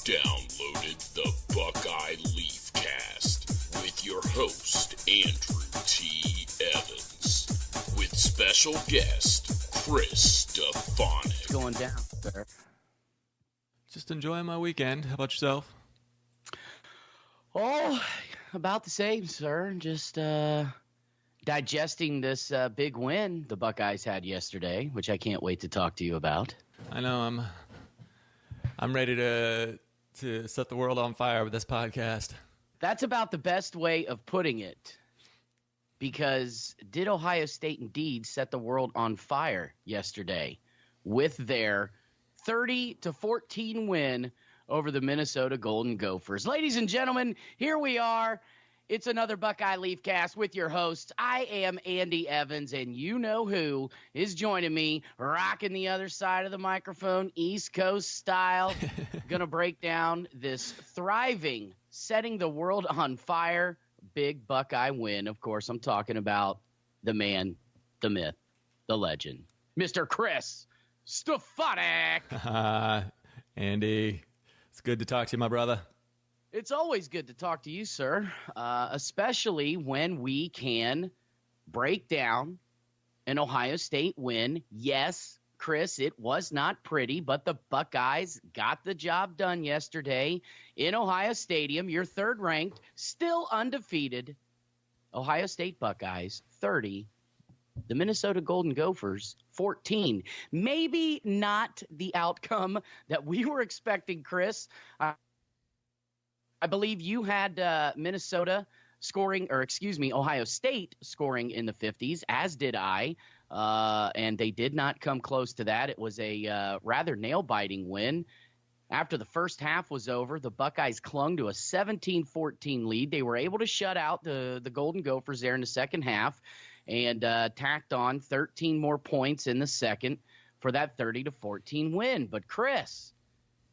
downloaded the Buckeye Leafcast with your host, Andrew T. Evans, with special guest, Chris Stefanik. What's going down, sir? Just enjoying my weekend. How about yourself? Oh, about the same, sir. Just digesting this big win the Buckeyes had yesterday, which I can't wait to talk to you about. I know I'm ready to set the world on fire with this podcast. That's about the best way of putting it, because did Ohio State indeed set the world on fire yesterday with their 30-14 win over the Minnesota Golden Gophers. Ladies and gentlemen, here we are. It's another Buckeye Leafcast with your host. I am Andy Evans, and you know who is joining me, rocking the other side of the microphone, East Coast style. Going to break down this thriving, setting the world on fire, big Buckeye win. Of course, I'm talking about the man, the myth, the legend, Mr. Chris Stefanik. Andy, it's good to talk to you, my brother. It's always good to talk to you, sir, especially when we can break down an Ohio State win. Yes, Chris, it was not pretty, but the Buckeyes got the job done yesterday in Ohio Stadium. Your third-ranked, still undefeated Ohio State Buckeyes, 30. The Minnesota Golden Gophers, 14. Maybe not the outcome that we were expecting, Chris. I believe you had Ohio State scoring in the 50s, as did I, and they did not come close to that. It was a rather nail-biting win. After the first half was over, the Buckeyes clung to a 17-14 lead. They were able to shut out the Golden Gophers there in the second half and tacked on 13 more points in the second for that 30-14 win. But, Chris,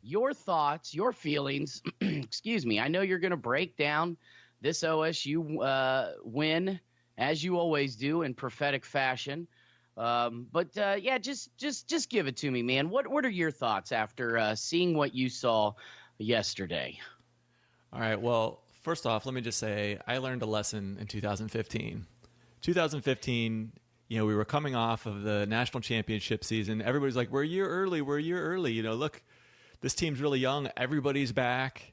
your thoughts, your feelings, excuse me, I know you're going to break down this OSU win, as you always do, in prophetic fashion. Just give it to me, man. What are your thoughts after seeing what you saw yesterday? All right, well, first off, let me just say I learned a lesson in 2015. 2015, we were coming off of the national championship season. Everybody's like, we're a year early. Look, this team's really young. Everybody's back.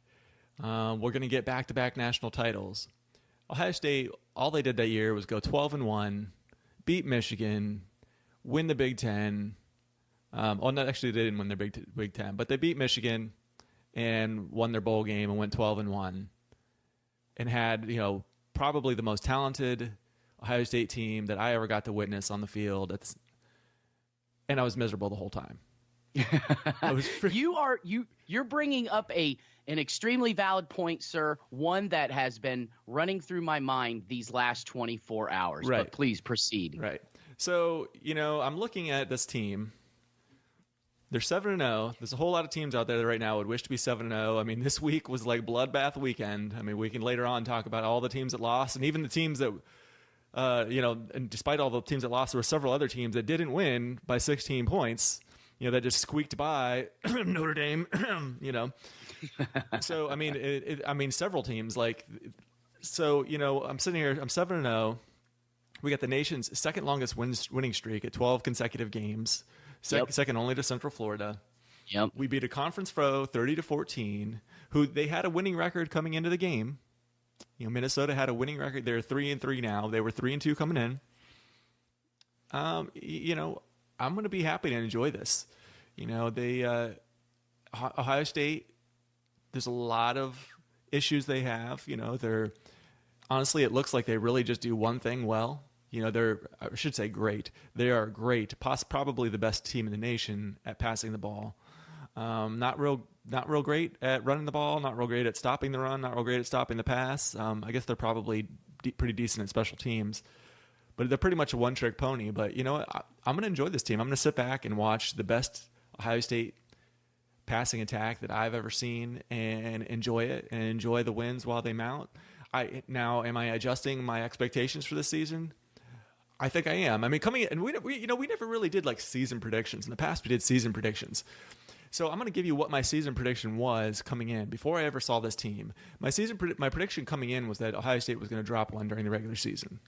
We're going to get back-to-back national titles. Ohio State, all they did that year was go 12-1, beat Michigan, win the Big Ten. They didn't win their Big Ten, but they beat Michigan and won their bowl game and went 12-1 and had, probably the most talented Ohio State team that I ever got to witness on the field. And I was miserable the whole time. You're bringing up an extremely valid point, sir, one that has been running through my mind these last 24 hours. Right. But please proceed. Right. So, I'm looking at this team. They're 7-0. There's a whole lot of teams out there that right now would wish to be 7-0. I mean, this week was like bloodbath weekend. I mean, we can later on talk about all the teams that lost and even the teams that and despite all the teams that lost, there were several other teams that didn't win by 16 points. That just squeaked by Notre Dame, So, several teams I'm sitting here, I'm 7-0. We got the nation's second longest winning streak at 12 consecutive games, second only to Central Florida. Yep. We beat a conference foe 30-14, who they had a winning record coming into the game. Minnesota had a winning record. They're 3-3 now. They were 3-2 coming in. I'm going to be happy to enjoy this. Ohio State, there's a lot of issues they have. Honestly, it looks like they really just do one thing well. I should say great. They are great, probably the best team in the nation at passing the ball. Not real great at running the ball, not real great at stopping the run, not real great at stopping the pass. I guess they're probably pretty decent at special teams. But they're pretty much a one-trick pony. But you know what? I'm going to enjoy this team. I'm going to sit back and watch the best Ohio State passing attack that I've ever seen and enjoy it and enjoy the wins while they mount. Am I adjusting my expectations for this season? I think I am. I mean, we never really did like season predictions. In the past, we did season predictions. So I'm going to give you what my season prediction was coming in before I ever saw this team. My prediction coming in was that Ohio State was going to drop one during the regular season.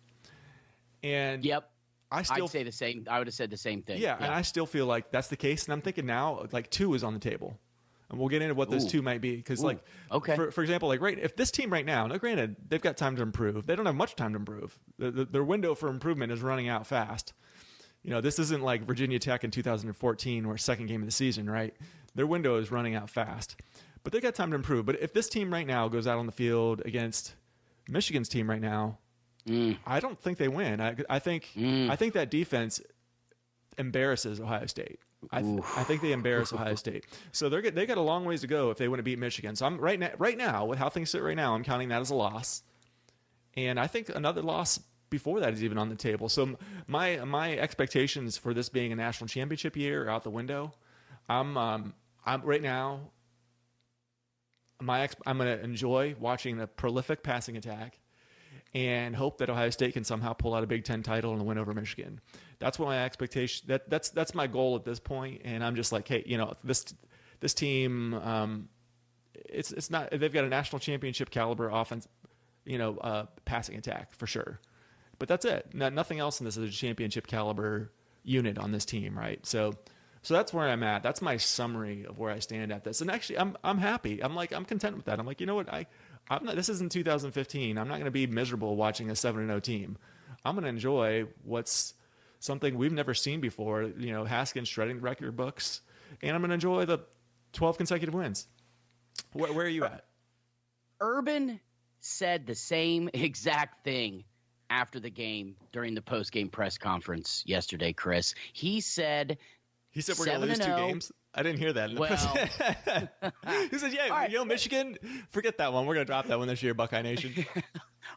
And yep. I'd say the same. I would have said the same thing. Yeah, and I still feel like that's the case. And I'm thinking now, like 2 is on the table. And we'll get into what those 2 might be. Because, like, okay. for example, like if this team right now, granted, they've got time to improve. They don't have much time to improve. Their window for improvement is running out fast. This isn't like Virginia Tech in 2014 where second game of the season, right? Their window is running out fast. But they got time to improve. But if this team right now goes out on the field against Michigan's team right now, I don't think they win. I think that defense embarrasses Ohio State. I think they embarrass Ohio State. So they got a long ways to go if they want to beat Michigan. So I'm right now with how things sit right now, I'm counting that as a loss. And I think another loss before that is even on the table. So my expectations for this being a national championship year are out the window. I'm right now. I'm going to enjoy watching the prolific passing attack and hope that Ohio State can somehow pull out a Big Ten title and win over Michigan. That's what my expectation. That's my goal at this point. And I'm just like, hey, this team, it's not. They've got a national championship caliber offense, passing attack for sure. But that's it. Nothing else in this is a championship caliber unit on this team, right? So that's where I'm at. That's my summary of where I stand at this. And actually, I'm happy. I'm content with that. I'm like, you know what? I'm not. This isn't 2015. I'm not going to be miserable watching a 7-0 team. I'm going to enjoy what's something we've never seen before. Haskins shredding record books, and I'm going to enjoy the 12 consecutive wins. Where are you at? Urban said the same exact thing after the game during the post-game press conference yesterday, Chris. He said we're going to lose 2 games. I didn't hear that. Well, he said, "Yeah, right, Michigan, forget that one. We're going to drop that one this year, Buckeye Nation."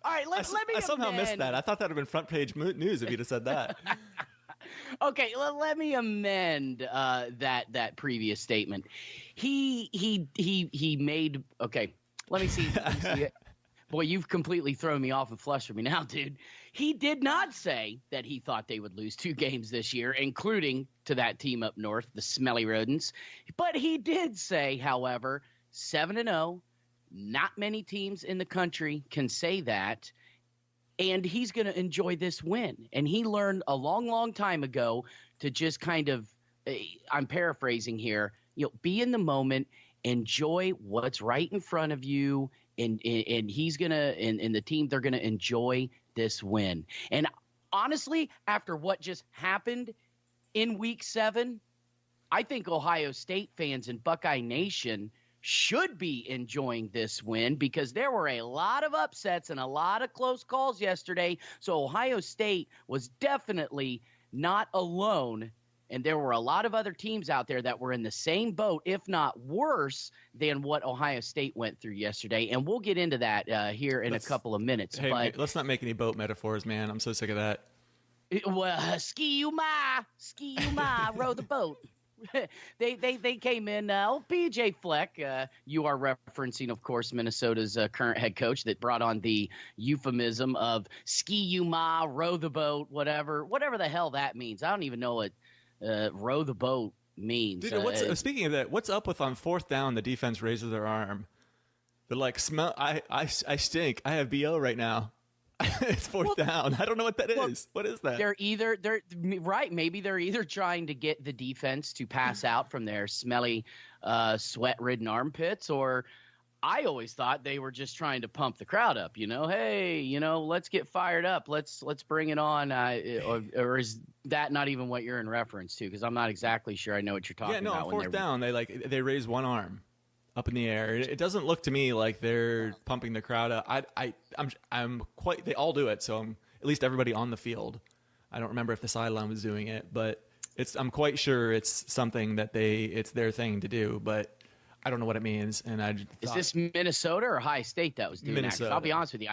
All right, let me. I somehow missed that. I thought that would have been front page news if you'd have said that. Okay, let me amend that previous statement. He made. Okay, let me see. Boy, you've completely thrown me off and flustered me now, dude. He did not say that he thought they would lose 2 games this year, including to that team up north, the Smelly Rodents. But he did say, however, 7-0, not many teams in the country can say that, and he's going to enjoy this win. And he learned a long, long time ago to just kind of, I'm paraphrasing here, be in the moment, enjoy what's right in front of you, and he's going to, and the team, they're going to enjoy this win. And honestly, after what just happened in Week 7, I think Ohio State fans and Buckeye Nation should be enjoying this win because there were a lot of upsets and a lot of close calls yesterday. So Ohio State was definitely not alone. And there were a lot of other teams out there that were in the same boat, if not worse, than what Ohio State went through yesterday. And we'll get into that here in a couple of minutes. Hey, but let's not make any boat metaphors, man. I'm so sick of that. Well, ski you ma, row the boat. They came in. PJ Fleck, you are referencing, of course, Minnesota's current head coach that brought on the euphemism of ski you ma, row the boat, whatever the hell that means. I don't even know what row the boat means. Dude, speaking of that, what's up with on 4th down the defense raises their arm? They're like, smell. I stink. I have BO right now. It's 4th down. I don't know what that is. What is that? They're right. Maybe they're either trying to get the defense to pass out from their smelly, sweat-ridden armpits, or I always thought they were just trying to pump the crowd up. Hey, let's get fired up. Let's bring it on. Or is that not even what you're in reference to? Because I'm not exactly sure I know what you're talking about. Yeah, no, on 4th down, they raise one arm up in the air. It doesn't look to me like they're pumping the crowd up. I'm quite. They all do it. So at least everybody on the field. I don't remember if the sideline was doing it, but I'm quite sure it's something that it's their thing to do. But I don't know what it means. And is this Minnesota or Ohio State that was doing Minnesota? That? I'll be honest with you.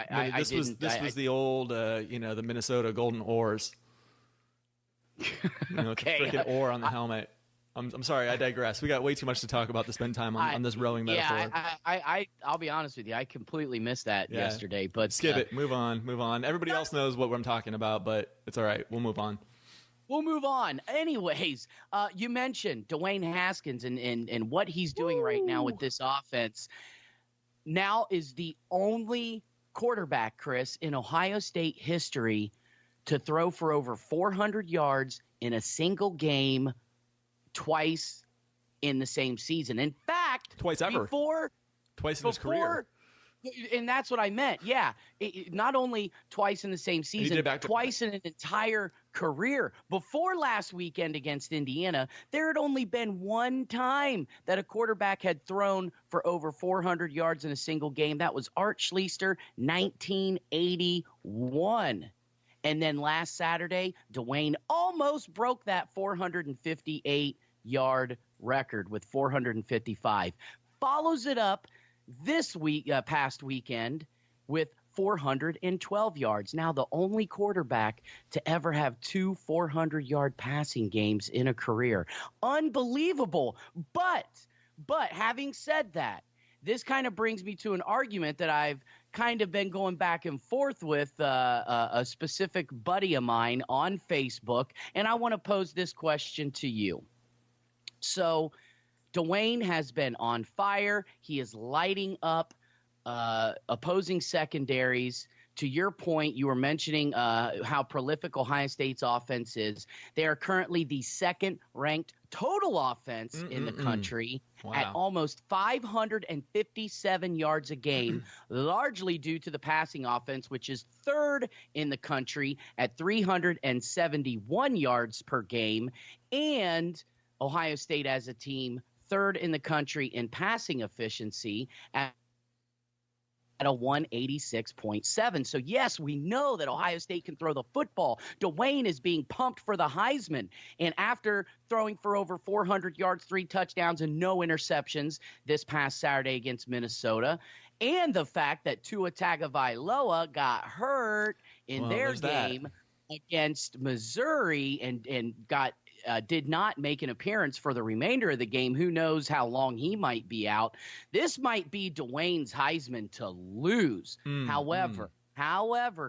This was the old, the Minnesota Golden Oars. Okay. The freaking oar on the helmet. I'm sorry, I digress. We got way too much to talk about to spend time on this rowing metaphor. Yeah, I'll be honest with you. I completely missed that yesterday. But skip it. Move on. Everybody else knows what I'm talking about, but it's all right. We'll move on. We'll move on. Anyways, you mentioned Dwayne Haskins and what he's doing right now with this offense. Now is the only quarterback, Chris, in Ohio State history to throw for over 400 yards in a single game twice in the same season. In fact, twice ever. Twice in his career. And that's what I meant. Yeah. Not only twice in the same season, twice in an entire career. Before last weekend against Indiana, there had only been one time that a quarterback had thrown for over 400 yards in a single game. That was Art Schlichter, 1981. And then last Saturday, Dwayne almost broke that 458-yard record with 455. Follows it up this past weekend with 412 yards. Now the only quarterback to ever have two 400-yard passing games in a career. Unbelievable. But having said that, this kind of brings me to an argument that I've kind of been going back and forth with a specific buddy of mine on Facebook, and I want to pose this question to you. So Dwayne has been on fire. He is lighting up opposing secondaries. To your point, you were mentioning how prolific Ohio State's offense is. They are currently the second-ranked total offense in the country at almost 557 yards a game, largely due to the passing offense, which is third in the country at 371 yards per game, and Ohio State as a team third in the country in passing efficiency at a 186.7. So, yes, we know that Ohio State can throw the football. Dwayne is being pumped for the Heisman. And after throwing for over 400 yards, 3 touchdowns, and no interceptions this past Saturday against Minnesota, and the fact that Tua Tagovailoa got hurt in their game against Missouri and did not make an appearance for the remainder of the game. Who knows how long he might be out. This might be Dwayne's Heisman to lose. However,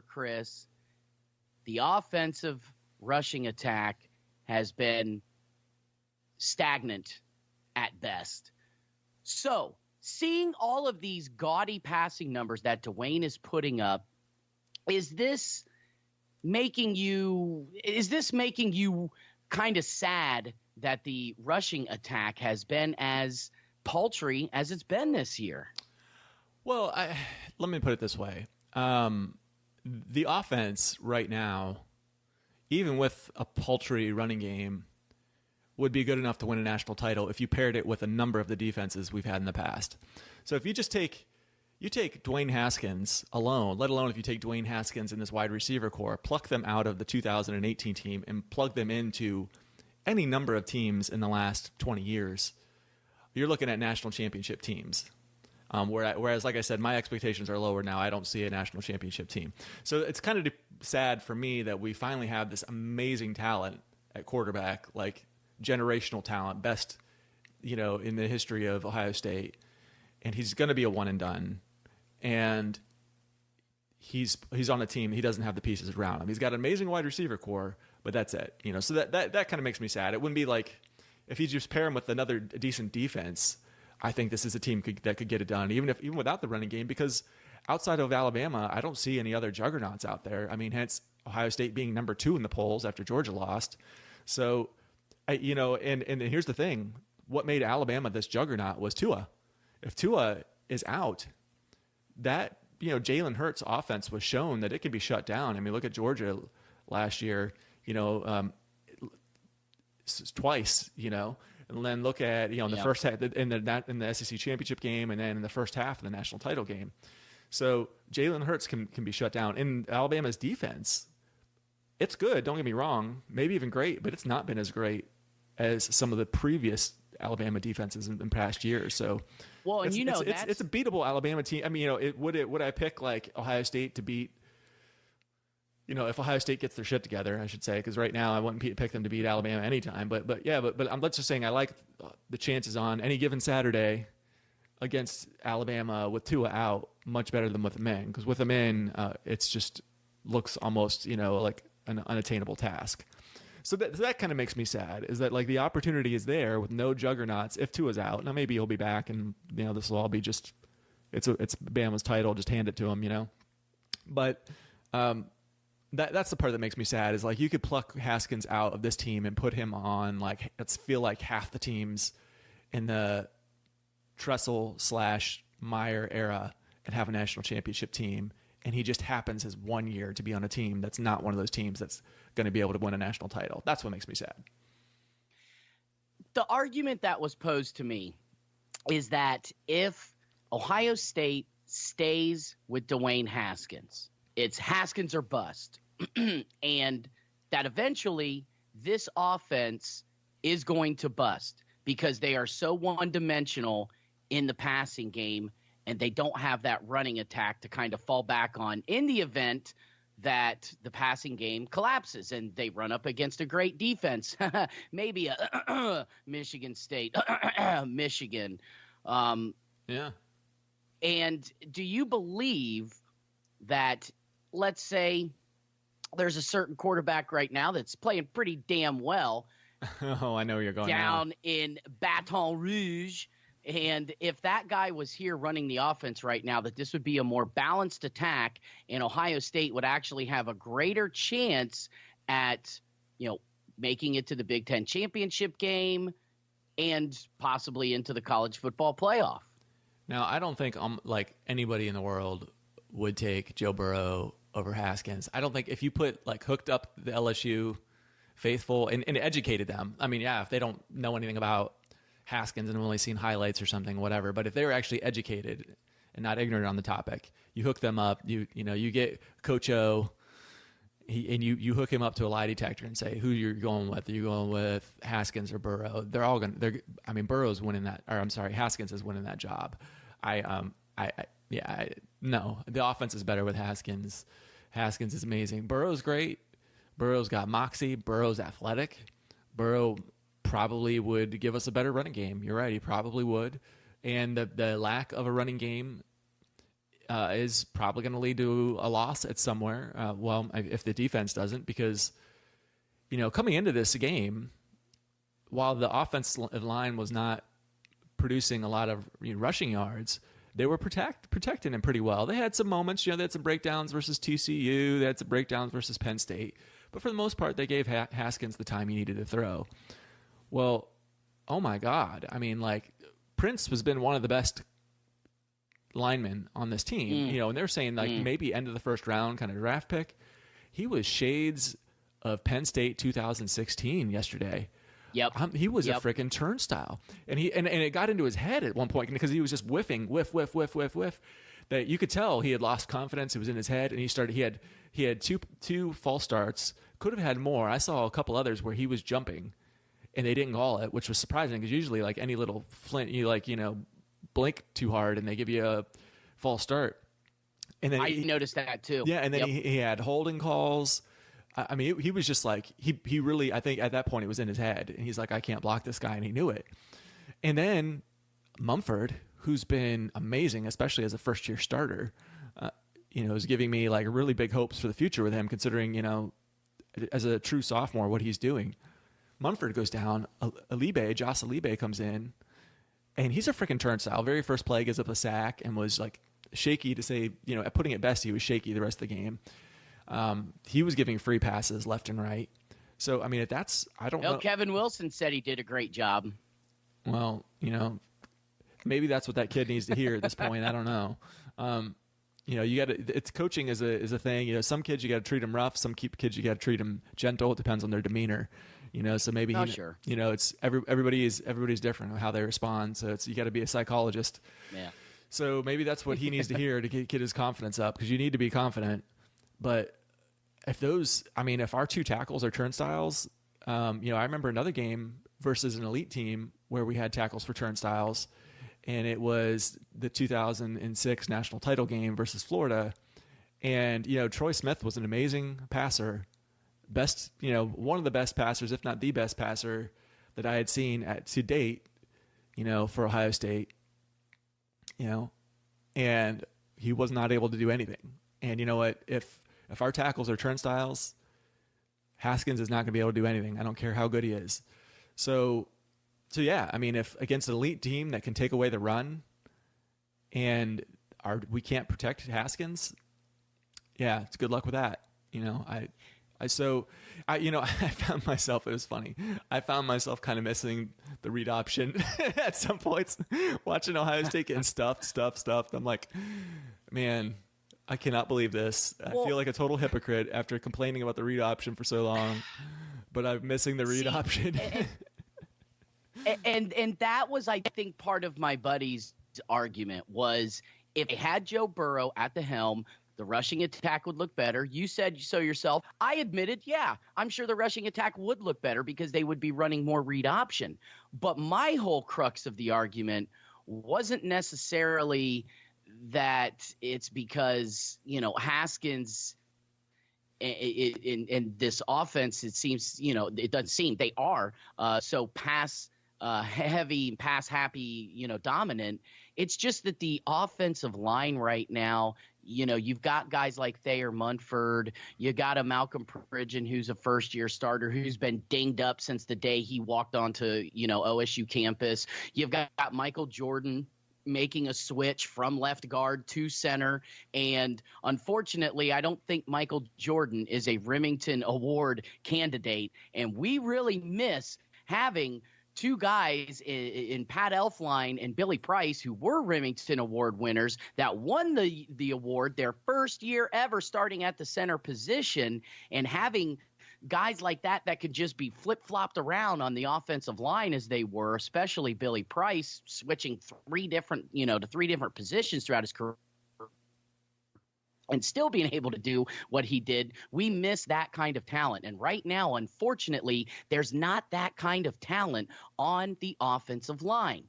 Chris, the offensive rushing attack has been stagnant at best. So, seeing all of these gaudy passing numbers that Dwayne is putting up, is this making you kind of sad that the rushing attack has been as paltry as it's been this year? Well, let me put it this way. The offense right now, even with a paltry running game, would be good enough to win a national title if you paired it with a number of the defenses we've had in the past. So if you just take Dwayne Haskins alone, let alone if you take Dwayne Haskins and this wide receiver core, pluck them out of the 2018 team and plug them into any number of teams in the last 20 years, you're looking at national championship teams. Whereas, like I said, my expectations are lower now. I don't see a national championship team. So it's kind of sad for me that we finally have this amazing talent at quarterback, like generational talent, best, in the history of Ohio State. And he's going to be a one and done. And he's on a team. He doesn't have the pieces around him. He's got an amazing wide receiver core, but that's it. So that kind of makes me sad. It wouldn't be like if you just pair him with another decent defense. I think this is a team that could get it done, even without the running game, because outside of Alabama, I don't see any other juggernauts out there. I mean, hence Ohio State being number 2 in the polls after Georgia lost. So, and here's the thing: what made Alabama this juggernaut was Tua. If Tua is out, that Jalen Hurts' offense was shown that it can be shut down. I mean, look at Georgia last year. Twice. And then look at the first half in the SEC championship game, and then in the first half of the national title game. So Jalen Hurts can be shut down. In Alabama's defense, it's good. Don't get me wrong, maybe even great, but it's not been as great as some of the previous Alabama defenses in past years. So, well, and it's a beatable Alabama team. I mean, would I pick like Ohio State to beat? If Ohio State gets their shit together, I should say, because right now I wouldn't pick them to beat Alabama anytime. But let's just saying I like the chances on any given Saturday against Alabama with Tua out much better than with them in, because with them in, it's just looks almost like an unattainable task. So that kind of makes me sad, is that like the opportunity is there with no juggernauts if Tua's out. Now maybe he'll be back, and this will all be just it's Bama's title, just hand it to him, But that's the part that makes me sad, is like you could pluck Haskins out of this team and put him on like feel like half the teams in the Tressel/Meyer era and have a national championship team, and he just happens his 1 year to be on a team that's not one of those teams that's going to be able to win a national title. That's what makes me sad. The argument that was posed to me is that if Ohio State stays with Dwayne Haskins, it's Haskins or bust. And that eventually this offense is going to bust because they are so one-dimensional in the passing game, and they don't have that running attack to kind of fall back on in the event that the passing game collapses and they run up against a great defense. Maybe a Michigan State, Michigan. Yeah. And do you believe that, let's say, there's a certain quarterback right now that's playing pretty damn well. Oh, I know where you're going down now. In Baton Rouge. And if that guy was here running the offense right now, that this would be a more balanced attack, and Ohio State would actually have a greater chance at, making it to the Big Ten championship game and possibly into the college football playoff. Now, I don't think like anybody in the world would take Joe Burrow over Haskins. I don't think if you put like hooked up the LSU faithful and educated them. I mean, yeah, if they don't know anything about Haskins and have only seen highlights or something, whatever. But if they were actually educated and not ignorant on the topic, you hook them up. You get Coach O, and you hook him up to a lie detector and say who you're going with. Are you going with Haskins or Burrow? They're all going. Burrow's winning that, or I'm sorry, Haskins is winning that job. No, the offense is better with Haskins. Haskins is amazing. Burrow's great. Burrow's got moxie. Burrow's athletic. Burrow probably would give us a better running game. You're right, he probably would. And the lack of a running game is probably going to lead to a loss at somewhere. If the defense doesn't, because coming into this game, while the offense line was not producing a lot of rushing yards, they were protecting him pretty well. They had some moments, they had some breakdowns versus TCU, they had some breakdowns versus Penn State, but for the most part, they gave Haskins the time he needed to throw. Well, oh my God. I mean, like, Prince has been one of the best linemen on this team, and they're saying maybe end of the first round kind of draft pick. He was shades of Penn State 2016 yesterday. Yep. He was a freaking turnstile. And it got into his head at one point because he was just whiffing, whiff, that you could tell he had lost confidence. It was in his head, and he had two false starts, could have had more. I saw a couple others where he was jumping and they didn't call it, which was surprising because usually like any little flint, you blink too hard and they give you a false start. And then I noticed that too. Yeah, and then he had holding calls. I mean, he was just like, he really, I think at that point it was in his head. And he's like, I can't block this guy, and he knew it. And then Mumford, who's been amazing, especially as a first-year starter, is giving me like really big hopes for the future with him, considering, as a true sophomore, what he's doing. Mumford goes down. Joss Alibe comes in, and he's a freaking turnstile. Very first play, gives up a sack, and was like shaky to say, putting it best, he was shaky the rest of the game. He was giving free passes left and right. So, I mean, I don't know. Kevin Wilson said he did a great job. Well, maybe that's what that kid needs to hear at this point. I don't know. You got to. It's coaching is a thing. Some kids you got to treat them rough. Some kids you got to treat them gentle. It depends on their demeanor. So maybe sure. It's everybody's different on how they respond. So you got to be a psychologist. Yeah. So maybe that's what he needs to hear to get his confidence up, because you need to be confident. But if our two tackles are turnstiles, I remember another game versus an elite team where we had tackles for turnstiles, and it was the 2006 national title game versus Florida. And, Troy Smith was an amazing passer, one of the best passers, if not the best passer that I had seen to date, for Ohio State, and he was not able to do anything. And you know what, if our tackles are turnstiles, Haskins is not going to be able to do anything. I don't care how good he is. So yeah, I mean, if against an elite team that can take away the run and we can't protect Haskins, yeah, it's good luck with that. I found myself, it was funny. I found myself kind of missing the read option at some points, watching Ohio State getting stuffed. I'm like, man, I cannot believe this. I feel like a total hypocrite after complaining about the read option for so long, but I'm missing the read option. and that was, I think, part of my buddy's argument was if they had Joe Burrow at the helm, the rushing attack would look better. You said so yourself. I admitted, yeah, I'm sure the rushing attack would look better because they would be running more read option. But my whole crux of the argument wasn't necessarily that it's because, Haskins in this offense, it seems, it doesn't seem they are so pass heavy, pass happy, dominant. It's just that the offensive line right now, you've got guys like Thayer Munford. You got a Malcolm Pridgeon who's a first-year starter who's been dinged up since the day he walked onto, OSU campus. You've got Michael Jordan making a switch from left guard to center. And unfortunately, I don't think Michael Jordan is a Remington Award candidate. And we really miss having two guys in Pat Elflein and Billy Price, who were Remington Award winners, that won the award their first year ever starting at the center position, and having guys like that could just be flip-flopped around on the offensive line as they were, especially Billy Price, switching to three different positions throughout his career and still being able to do what he did. We miss that kind of talent. And right now, unfortunately, there's not that kind of talent on the offensive line.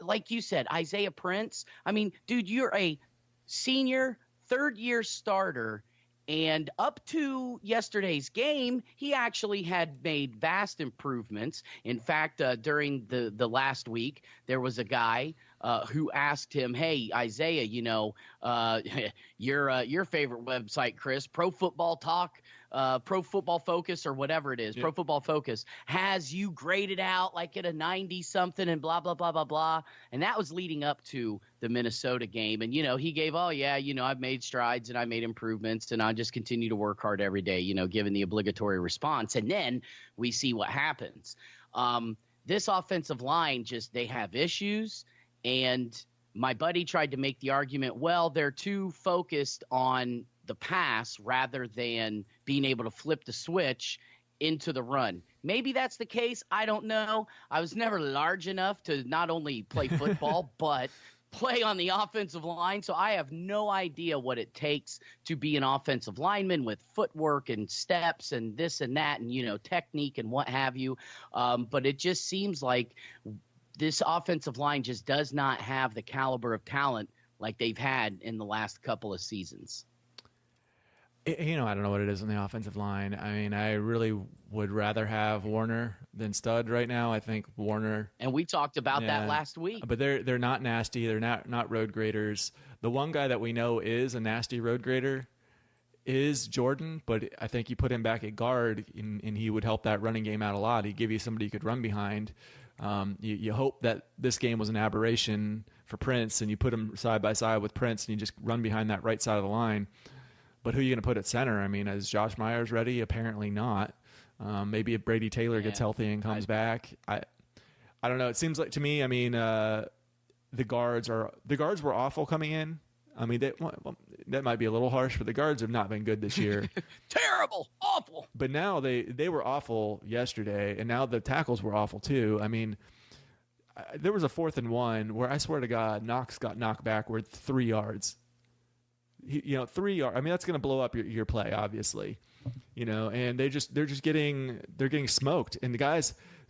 Like you said, Isaiah Prince, I mean, dude, you're a senior, third-year starter, and up to yesterday's game, he actually had made vast improvements. In fact, during the last week, there was a guy who asked him, "Hey, Isaiah, your favorite website, Chris, Pro Football Talk, Pro Football Focus, or whatever it is, Pro Football Focus, has you graded out like at a 90-something and blah, blah, blah, blah, blah." And that was leading up to the Minnesota game. And, he gave, I've made strides and I made improvements and I just continue to work hard every day, given the obligatory response. And then we see what happens. This offensive line, they have issues. And my buddy tried to make the argument, well, they're too focused on the pass rather than being able to flip the switch into the run. Maybe that's the case. I don't know. I was never large enough to not only play football, but play on the offensive line. So I have no idea what it takes to be an offensive lineman with footwork and steps and this and that and, technique and what have you. But it just seems like this offensive line just does not have the caliber of talent like they've had in the last couple of seasons. I don't know what it is on the offensive line. I mean, I really would rather have Warner than Stud right now. I think Warner. And we talked about that last week. But they're not nasty. They're not road graders. The one guy that we know is a nasty road grader is Jordan, but I think you put him back at guard and he would help that running game out a lot. He'd give you somebody you could run behind. You hope that this game was an aberration for Prince and you put him side by side with Prince and you just run behind that right side of the line. But who are you going to put at center? I mean, is Josh Myers ready? Apparently not. Maybe if Brady Taylor gets healthy and comes back. I don't know. It seems like to me, I mean, the guards were awful coming in. I mean, that might be a little harsh, but the guards have not been good this year. Terrible, awful. But now they were awful yesterday, and now the tackles were awful too. I mean, there was a 4th and 1 where I swear to God, Knox got knocked backward 3 yards. 3 yards. I mean, that's going to blow up your play, obviously. And they're getting smoked. And the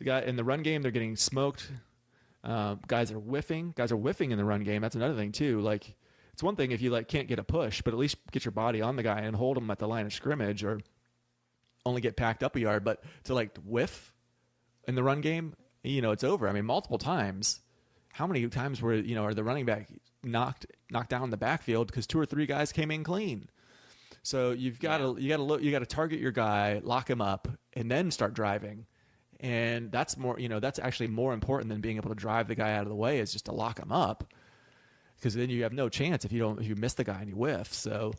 guy in the run game, they're getting smoked. Guys are whiffing. Guys are whiffing in the run game. That's another thing too. Like, it's one thing if you can't get a push, but at least get your body on the guy and hold him at the line of scrimmage, or only get packed up a yard. But to whiff in the run game, it's over. I mean, multiple times. How many times were are the running back knocked down in the backfield because 2 or 3 guys came in clean? So you got to target your guy, lock him up, and then start driving. And that's that's actually more important than being able to drive the guy out of the way, is just to lock him up, because then you have no chance if you miss the guy and you whiff. So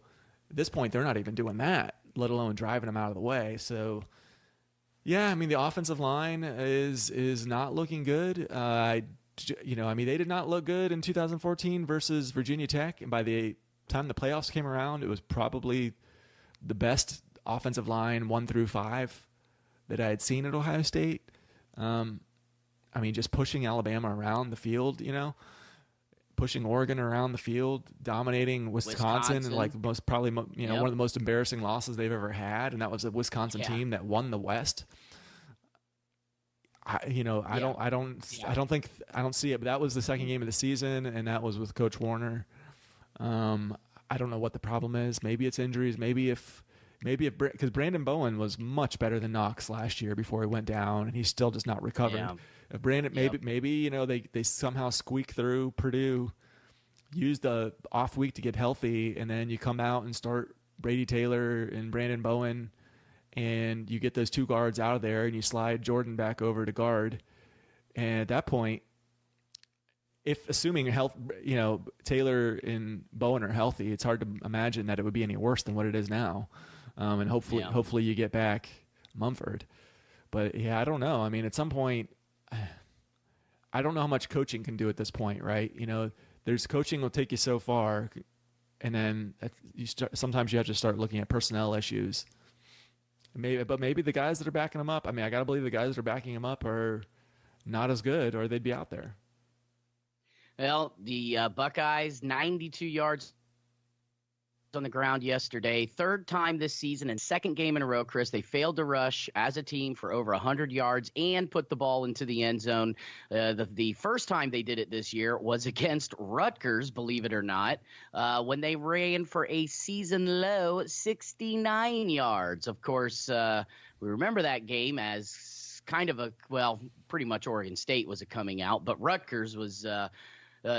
at this point, they're not even doing that, let alone driving him out of the way. So yeah, I mean, the offensive line is not looking good. They did not look good in 2014 versus Virginia Tech, and by the time the playoffs came around, it was probably the best offensive line 1 through 5 that I had seen at Ohio State. Just pushing Alabama around the field, pushing Oregon around the field, dominating Wisconsin. And like one of the most embarrassing losses they've ever had, and that was a Wisconsin team that won the West. I don't see it, but that was the second game of the season, and that was with Coach Warner. I don't know what the problem is. Maybe it's injuries. Maybe because Brandon Bowen was much better than Knox last year before he went down, and he's still just not recovered. Yeah. Maybe they somehow squeak through Purdue, use the off week to get healthy, and then you come out and start Brady Taylor and Brandon Bowen, and you get those 2 guards out of there, and you slide Jordan back over to guard. And at that point, assuming health, Taylor and Bowen are healthy, it's hard to imagine that it would be any worse than what it is now. And hopefully you get back Mumford. But yeah, I don't know. I mean, at some point, I don't know how much coaching can do at this point, right? There's coaching will take you so far, and then sometimes you have to start looking at personnel issues. Maybe the guys that are backing them up, I got to believe the guys that are backing them up are not as good, or they'd be out there. Well, the Buckeyes, 92 yards on the ground yesterday. 3rd time this season and 2nd game in a row, Chris. They failed to rush as a team for over 100 yards and put the ball into the end zone. The first time they did it this year was against Rutgers, believe it or not, when they ran for a season low 69 yards. Of course, we remember that game as kind of pretty much Oregon State was a coming out, but Rutgers was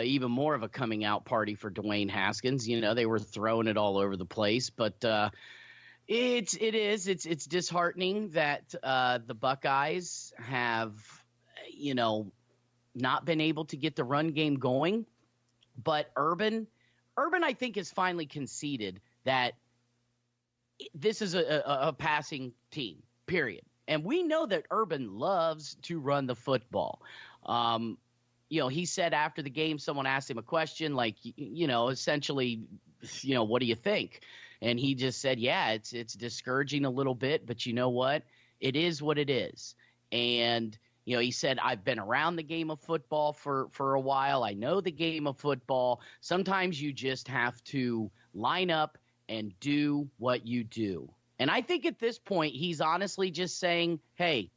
even more of a coming out party for Dwayne Haskins. They were throwing it all over the place, but it's disheartening that the Buckeyes have, not been able to get the run game going. But Urban, I think, has finally conceded that this is a passing team, period. And we know that Urban loves to run the football. He said after the game, someone asked him a question like, essentially, what do you think? And he just said, yeah, it's discouraging a little bit, but you know what? It is what it is. And, he said, I've been around the game of football for a while. I know the game of football. Sometimes you just have to line up and do what you do. And I think at this point, he's honestly just saying, hey,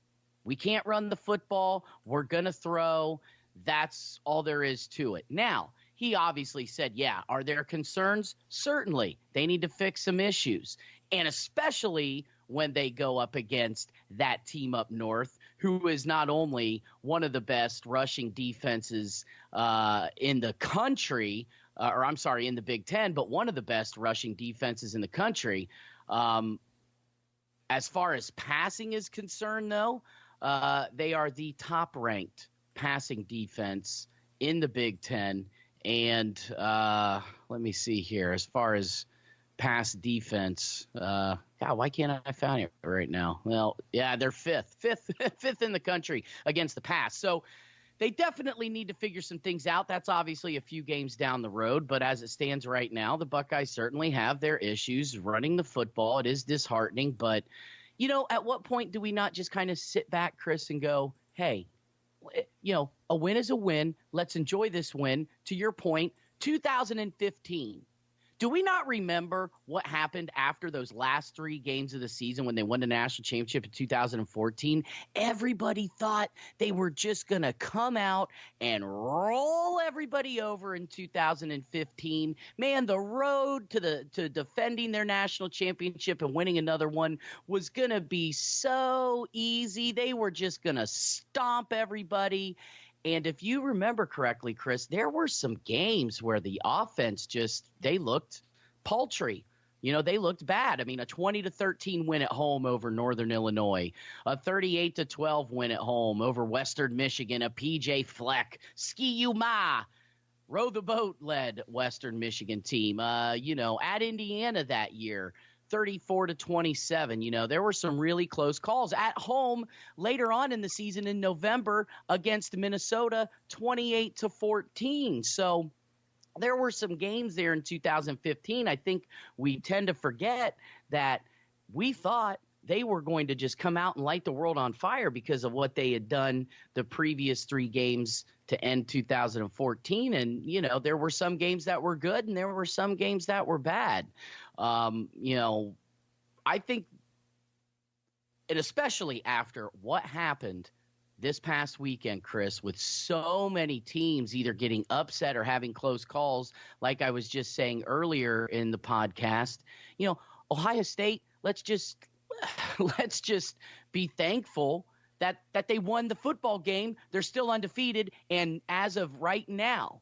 we can't run the football. We're going to throw. That's all there is to it. Now, he obviously said, yeah, are there concerns? Certainly. They need to fix some issues. And especially when they go up against that team up north, who is not only one of the best rushing defenses in the country, in the Big Ten, but one of the best rushing defenses in the country. As far as passing is concerned, though, they are the top-ranked passing defense in the Big Ten. And let me see here. As far as pass defense, God, why can't I find it right now? Well, yeah, they're fifth in the country against the pass. So they definitely need to figure some things out. That's obviously a few games down the road, but as it stands right now, the Buckeyes certainly have their issues running the football. It is disheartening, but at what point do we not just kind of sit back, Chris, and go, hey, a win is a win. Let's enjoy this win. To your point, 2015. Do we not remember what happened after those last 3 games of the season when they won the national championship in 2014? Everybody thought they were just going to come out and roll everybody over in 2015. Man, the road to defending their national championship and winning another one was going to be so easy. They were just going to stomp everybody. And if you remember correctly, Chris, there were some games where the offense they looked paltry. They looked bad. I mean, a 20-13 win at home over Northern Illinois, a 38-12 win at home over Western Michigan, a PJ Fleck, ski you ma, row the boat led Western Michigan team. At Indiana that year, 34-27. There were some really close calls at home later on in the season in November against Minnesota, 28-14. So there were some games there in 2015. I think we tend to forget that we thought they were going to just come out and light the world on fire because of what they had done the previous 3 games to end 2014. And, there were some games that were good and there were some games that were bad. I think, and especially after what happened this past weekend, Chris, with so many teams either getting upset or having close calls, like I was just saying earlier in the podcast, Ohio State, let's just be thankful that they won the football game. They're still undefeated. And as of right now,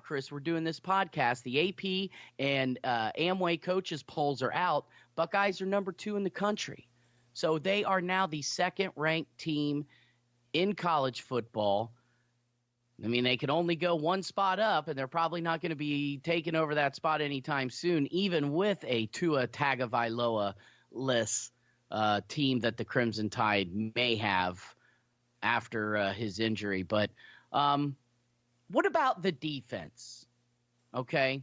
Chris, we're doing this podcast. The AP and Amway coaches polls are out. Buckeyes are number 2 in the country. So they are now the second-ranked team in college football. I mean, they can only go one spot up, and they're probably not going to be taking over that spot anytime soon, even with a Tua Tagovailoa-less team that the Crimson Tide may have after his injury. But what about the defense? Okay.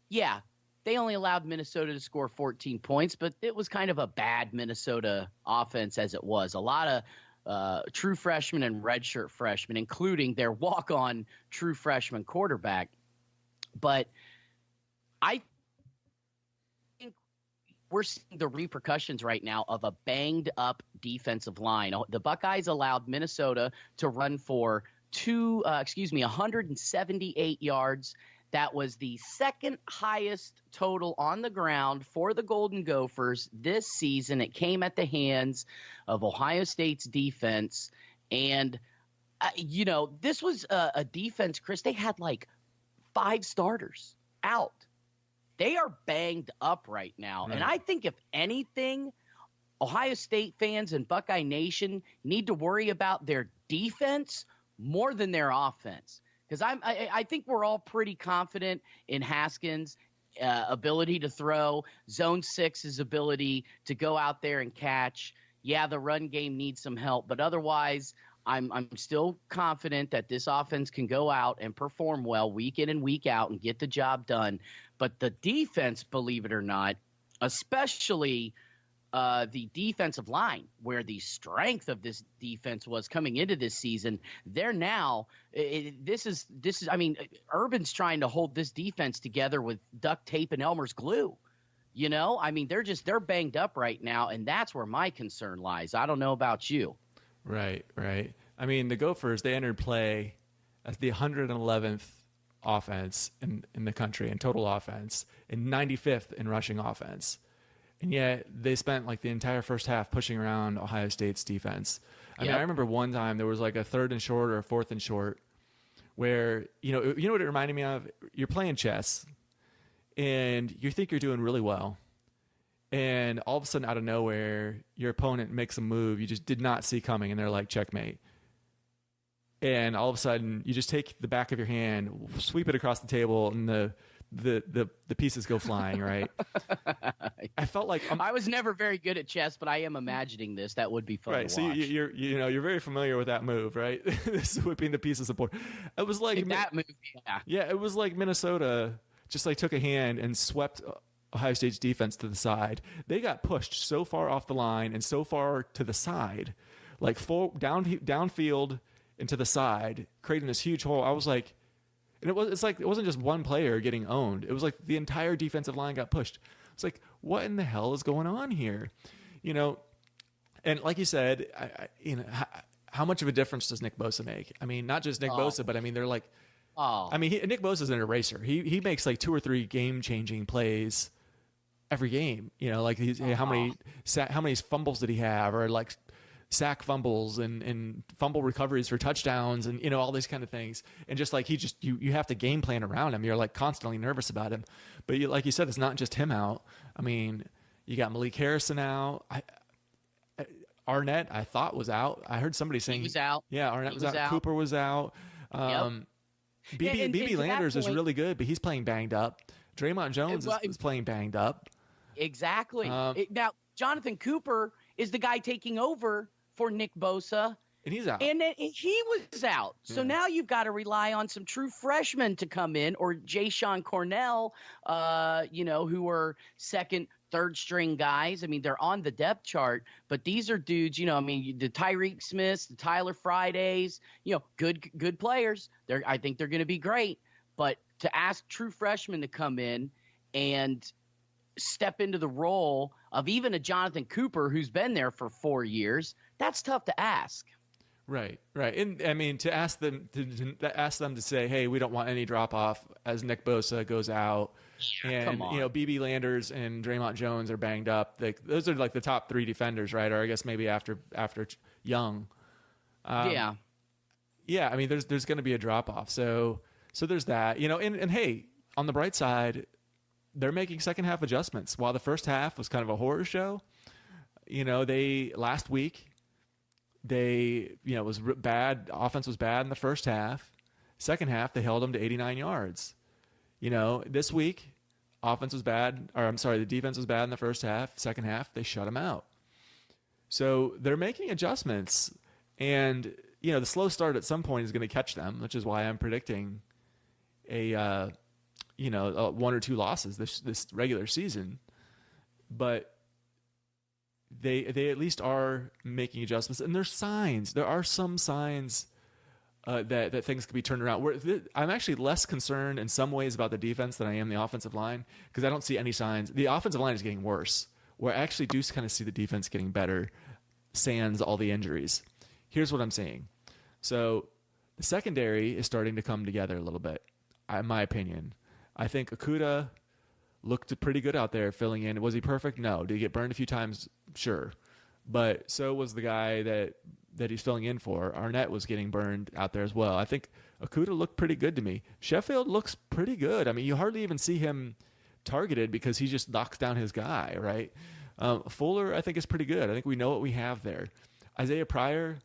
Yeah, they only allowed Minnesota to score 14 points, but it was kind of a bad Minnesota offense as it was. A lot of true freshmen and redshirt freshmen, including their walk-on true freshman quarterback. But I think we're seeing the repercussions right now of a banged-up defensive line. The Buckeyes allowed Minnesota to run for 178 yards. That was the second highest total on the ground for the Golden Gophers this season. It came at the hands of Ohio State's defense. And, this was a defense, Chris. They had like 5 starters out. They are banged up right now. Right. And I think if anything, Ohio State fans and Buckeye Nation need to worry about their defense more than their offense. Because I think we're all pretty confident in Haskins' ability to throw, Zone 6's ability to go out there and catch. Yeah, the run game needs some help, but otherwise, I'm still confident that this offense can go out and perform well week in and week out and get the job done. But the defense, believe it or not, especially the defensive line, where the strength of this defense was coming into this season, they're now this is I mean, Urban's trying to hold this defense together with duct tape and Elmer's glue. I mean, they're banged up right now, and that's where my concern lies. I don't know about you. Right. I mean, the Gophers, they entered play as the 111th offense in the country in total offense and 95th in rushing offense. And yet they spent like the entire first half pushing around Ohio State's defense. I mean, I remember one time there was like a 3rd and short or a 4th and short where, you know what it reminded me of? You're playing chess and you think you're doing really well. And all of a sudden out of nowhere, your opponent makes a move you just did not see coming. And they're like, checkmate. And all of a sudden you just take the back of your hand, sweep it across the table, and the pieces go flying, right? I felt like I was never very good at chess, but I am imagining this. That would be fun. Right, to watch. So you're very familiar with that move, right? This is whipping the pieces of board. It was like that move, yeah. Yeah, it was like Minnesota just like took a hand and swept Ohio State's defense to the side. They got pushed so far off the line and so far to the side, like downfield and to the side, creating this huge hole. I was like. And it wasn't just one player getting owned. It was like the entire defensive line got pushed. It's like, what in the hell is going on here? And like you said, how much of a difference does Nick Bosa make? I mean, not just Nick Bosa, but I mean, they're like, Nick Bosa's an eraser. He makes like 2 or 3 game-changing plays every game. Like how many fumbles did he have, or like sack fumbles and fumble recoveries for touchdowns and, all these kind of things. And just like you have to game plan around him. You're like constantly nervous about him. But like you said, it's not just him out. I mean, you got Malik Harrison out. Arnett, I thought, was out. I heard somebody saying he was out. Yeah, Arnett was out. Cooper was out. BB Landers is really good, but he's playing banged up. Draymond Jones is playing banged up. Exactly. Now, Jonathan Cooper is the guy taking over for Nick Bosa. And he's out. And he was out. So now you've got to rely on some true freshmen to come in, or Jayshon Cornell, who are second, third string guys. I mean, they're on the depth chart, but these are dudes, the Tyreek Smiths, the Tyler Fridays, good players. I think they're going to be great. But to ask true freshmen to come in and step into the role of even a Jonathan Cooper who's been there for 4 years, that's tough to ask. Right. And I mean, to ask them to say, hey, we don't want any drop off as Nick Bosa goes out, and BB Landers and Draymond Jones are banged up. Those are like the top three defenders, right? Or I guess maybe after Young. Yeah. I mean, there's going to be a drop off. So there's that. And hey, on the bright side, they're making second half adjustments. While the first half was kind of a horror show, last week. It was bad. Offense was bad in the first half. Second half, they held them to 89 yards. This week, offense was bad. The defense was bad in the first half. Second half, they shut them out. So they're making adjustments. And, the slow start at some point is going to catch them, which is why I'm predicting a 1 or 2 losses this regular season. But they at least are making adjustments, and there's signs. There are some signs that things could be turned around. I'm actually less concerned in some ways about the defense than I am the offensive line, because I don't see any signs. The offensive line is getting worse, where I actually do kind of see the defense getting better, sans all the injuries. Here's what I'm saying. So the secondary is starting to come together a little bit, in my opinion. I think Okudah looked pretty good out there filling in. Was he perfect? No. Did he get burned a few times? Sure. But so was the guy that he's filling in for. Arnett was getting burned out there as well. I think Okudah looked pretty good to me. Sheffield looks pretty good. I mean, you hardly even see him targeted because he just knocks down his guy, right? Fuller, I think, is pretty good. I think we know what we have there. Isaiah Pryor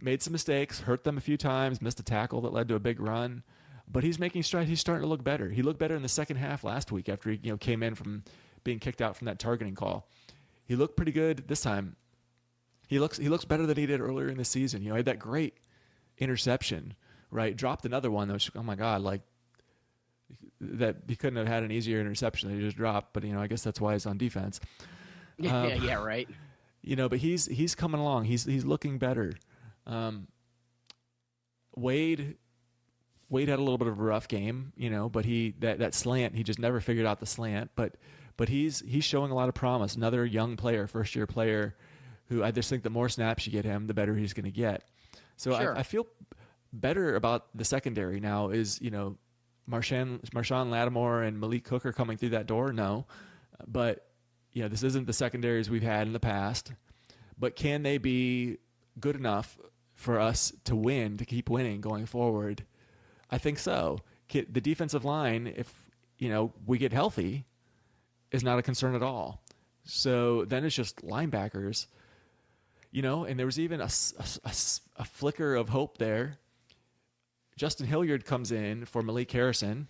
made some mistakes, hurt them a few times, missed a tackle that led to a big run. But he's making strides. He's starting to look better. He looked better in the second half last week after he came in from being kicked out from that targeting call. He looked pretty good this time. He looks better than he did earlier in the season. He had that great interception, right? Dropped another one that was, oh my God, like that he couldn't have had an easier interception that he just dropped. But I guess that's why he's on defense. Yeah, right. But he's coming along. He's looking better. Wade had a little bit of a rough game, but that slant, he just never figured out the slant. But he's showing a lot of promise. Another young player, first year player, who I just think the more snaps you get him, the better he's going to get. So sure. I feel better about the secondary now. Is Marshawn Lattimore and Malik Cook are coming through that door? No, but this isn't the secondaries we've had in the past. But can they be good enough for us to win, to keep winning going forward? I think so. The defensive line, if we get healthy, is not a concern at all. So then it's just linebackers, and there was even a flicker of hope there. Justin Hilliard comes in for Malik Harrison.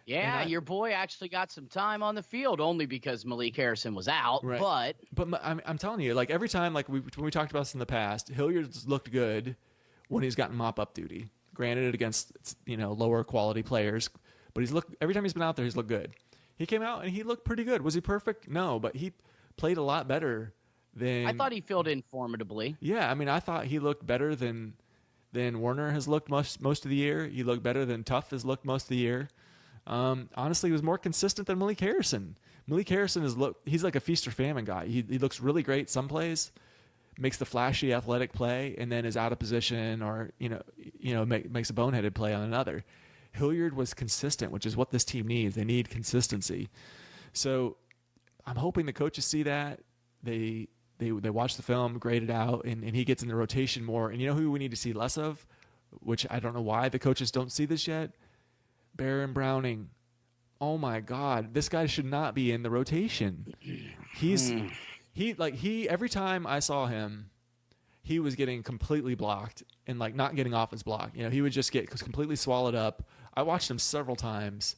Yeah, your boy actually got some time on the field only because Malik Harrison was out. Right. But I'm telling you, like every time, like when we talked about this in the past, Hilliard's looked good when he's gotten mop-up duty. Granted, against lower quality players, but every time he's been out there, he's looked good. He came out and he looked pretty good. Was he perfect? No, but he played a lot better than. I thought he filled in formidably. Yeah, I mean, I thought he looked better than Warner has looked most of the year. He looked better than Tuff has looked most of the year. Honestly, he was more consistent than Malik Harrison. Malik Harrison he's like a feast or famine guy. He looks really great some plays, makes the flashy athletic play, and then is out of position or makes a boneheaded play on another. Hilliard was consistent, which is what this team needs. They need consistency. So I'm hoping the coaches see that. They they watch the film, grade it out, and he gets in the rotation more. And you know who we need to see less of, which I don't know why the coaches don't see this yet? Baron Browning. Oh my God, this guy should not be in the rotation. Every time I saw him, he was getting completely blocked and like not getting off his block. You know, he would just get completely swallowed up. I watched him several times,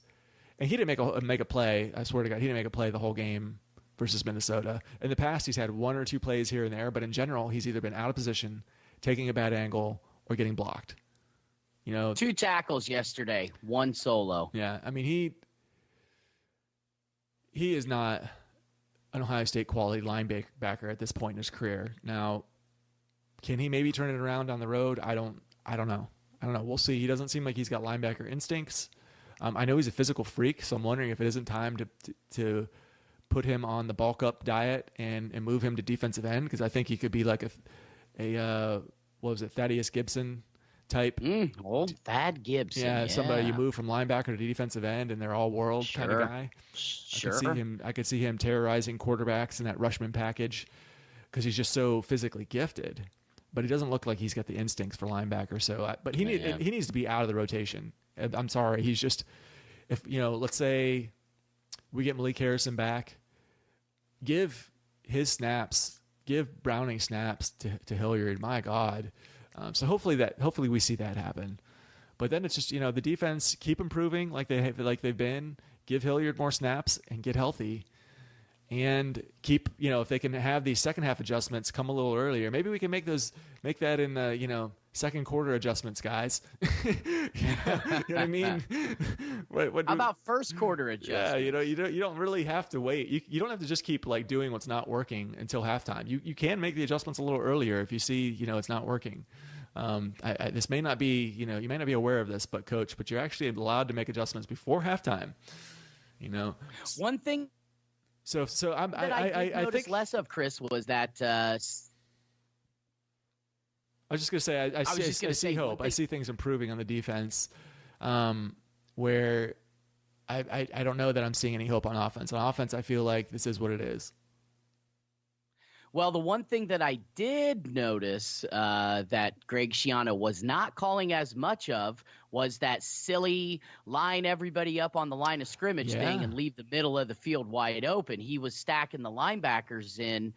and he didn't make a play. I swear to God, he didn't make a play the whole game versus Minnesota. In the past, he's had one or two plays here and there, but in general, he's either been out of position, taking a bad angle, or getting blocked. You know, 2 tackles yesterday, 1 solo. Yeah, I mean he is not an Ohio State quality linebacker at this point in his career. Now, can he maybe turn it around down the road? I don't know. We'll see. He doesn't seem like he's got linebacker instincts. I know he's a physical freak, so I'm wondering if it isn't time to put him on the bulk up diet and move him to defensive end, because I think he could be like a what was it, Thaddeus Gibson type. Old Thad Gibson. Yeah, somebody you move from linebacker to defensive end, and they're all world kind of guy. Sure. I could see him terrorizing quarterbacks in that Rushman package because he's just so physically gifted. But he doesn't look like he's got the instincts for linebacker. So, but he needs to be out of the rotation. I'm sorry. He's just, let's say we get Malik Harrison back, give Browning snaps to Hilliard. My God. So hopefully we see that happen. But then it's just, the defense keep improving like they've been. Give Hilliard more snaps and get healthy. And keep, if they can have these second half adjustments come a little earlier, maybe we can make that in the, second quarter adjustments, guys. You know what I mean? How about first quarter adjustments? Yeah, you don't really have to wait. You don't have to just keep like doing what's not working until halftime. You can make the adjustments a little earlier if you see, it's not working. This may not be, you may not be aware of this, but you're actually allowed to make adjustments before halftime. One thing. So I noticed less of, Chris, was that. I was just gonna say I see hope. I see things improving on the defense, where I don't know that I'm seeing any hope on offense. On offense, I feel like this is what it is. Well, the one thing that I did notice that Greg Schiano was not calling as much of was that silly line everybody up on the line of scrimmage thing and leave the middle of the field wide open. He was stacking the linebackers in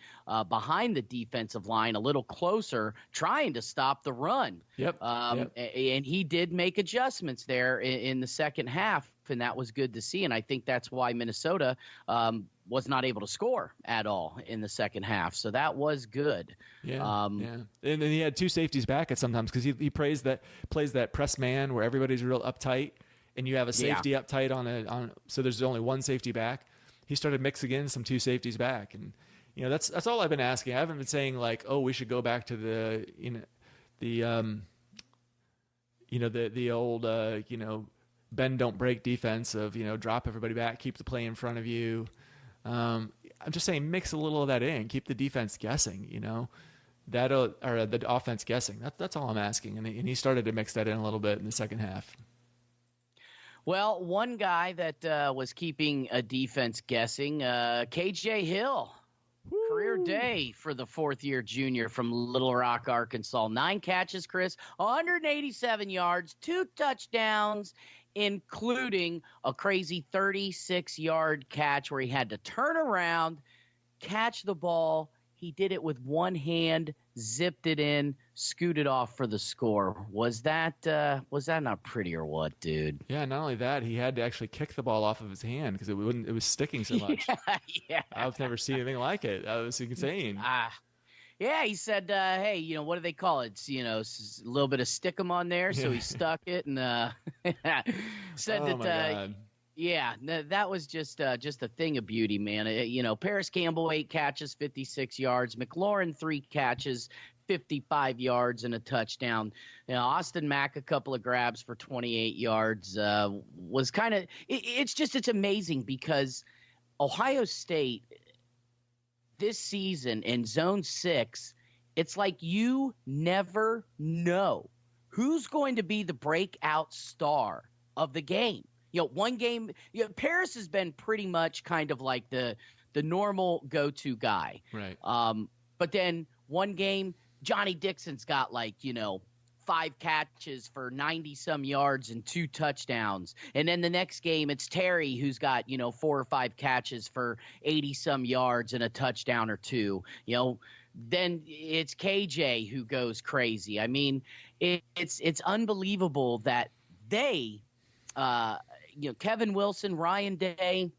behind the defensive line a little closer, trying to stop the run. Yep. And he did make adjustments there in the second half, and that was good to see. And I think that's why Minnesota was not able to score at all in the second half. So that was good. Yeah. And then he had 2 safeties back at sometimes because he plays that press man where everybody's real uptight and you have a safety uptight on so there's only 1 safety back. He started mixing in some 2 safeties back, and that's all I've been asking. I haven't been saying like, oh, we should go back to the old bend don't break defense of drop everybody back, keep the play in front of you. I'm just saying mix a little of that in, keep the defense guessing, or the offense guessing. That's all I'm asking. And he started to mix that in a little bit in the second half. Well, one guy that was keeping a defense guessing, KJ Hill. Woo. Career day for the 4th-year junior from Little Rock, Arkansas. 9 catches, Chris, 187 yards, 2 touchdowns, including a crazy 36-yard catch where he had to turn around, catch the ball. He did it with one hand, zipped it in, scooted off for the score. Was that not pretty or what, dude? Yeah, not only that, he had to actually kick the ball off of his hand because it was sticking so much. Yeah. I've never seen anything like it. That was insane. Yeah, he said, hey, what do they call it? It's, a little bit of stickum on there, so he stuck it and said my God. Yeah, that was just a thing of beauty, man. Paris Campbell 8 catches, 56 yards. McLaurin 3 catches, 55 yards and a touchdown. Austin Mack a couple of grabs for 28 yards. Was kind of it's amazing because Ohio State this season in Zone 6, it's like you never know who's going to be the breakout star of the game. One game, Paris has been pretty much kind of like the normal go-to guy. Right. But then one game, Johnny Dixon's got 5 catches for 90-some yards and 2 touchdowns. And then the next game, it's Terry who's got, 4 or 5 catches for 80-some yards and a touchdown or 2. Then it's KJ who goes crazy. I mean, it's unbelievable that they, Kevin Wilson, Ryan Day,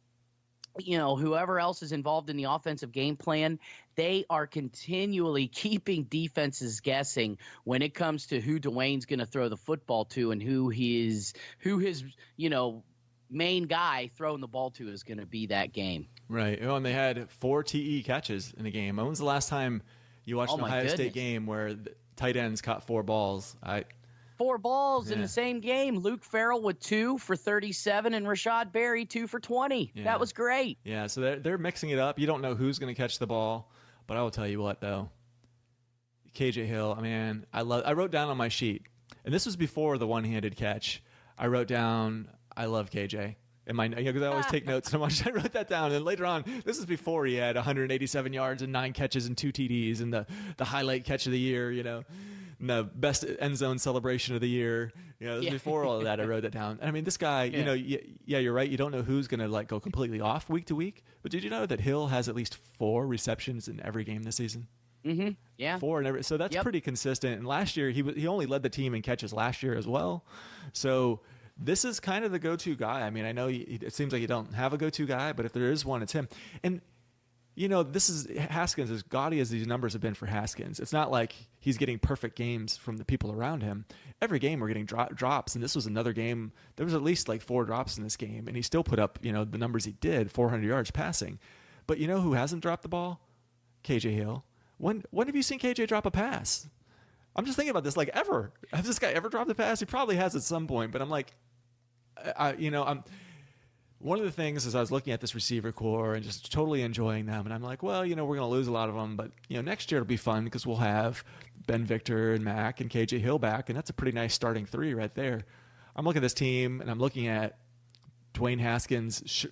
whoever else is involved in the offensive game plan, they are continually keeping defenses guessing when it comes to who Dwayne's going to throw the football to and who his main guy throwing the ball to is going to be that game. Right. And they had 4 TE catches in a game. When was the last time you watched an Ohio State game where the tight ends caught 4 balls? 4 balls in the same game. Luke Farrell with 2 for 37 and Rashad Berry 2 for 20. Yeah. That was great. Yeah, so they're mixing it up. You don't know who's going to catch the ball, but I will tell you what, though. KJ Hill, man, I wrote down on my sheet, and this was before the one-handed catch. I wrote down, I love KJ. Because I always take notes so much. I wrote that down, and later on, this is before he had 187 yards and 9 catches and 2 TDs and the highlight catch of the year, and the best end zone celebration of the year. This was before all of that. I wrote that down. And I mean, this guy, you're right. You don't know who's going to go completely off week to week. But did you know that Hill has at least 4 receptions in every game this season? Mm-hmm. Yeah. 4 in every. So that's pretty consistent. And last year, he only led the team in catches last year as well. So this is kind of the go-to guy. I mean, I know it seems like you don't have a go-to guy, but if there is one, it's him. And this is Haskins, as gaudy as these numbers have been for Haskins. It's not like he's getting perfect games from the people around him. Every game we're getting drops, and this was another game. There was at least 4 drops in this game, and he still put up, the numbers he did, 400 yards passing. But who hasn't dropped the ball? KJ Hill. When have you seen KJ drop a pass? I'm just thinking about this, ever. Has this guy ever dropped a pass? He probably has at some point, but I'm one of the things is I was looking at this receiver core and just totally enjoying them. And I'm like, well, we're going to lose a lot of them. But, next year it'll be fun because we'll have Ben Victor and Mack and KJ Hill back. And that's a pretty nice starting 3 right there. I'm looking at this team and I'm looking at Dwayne Haskins,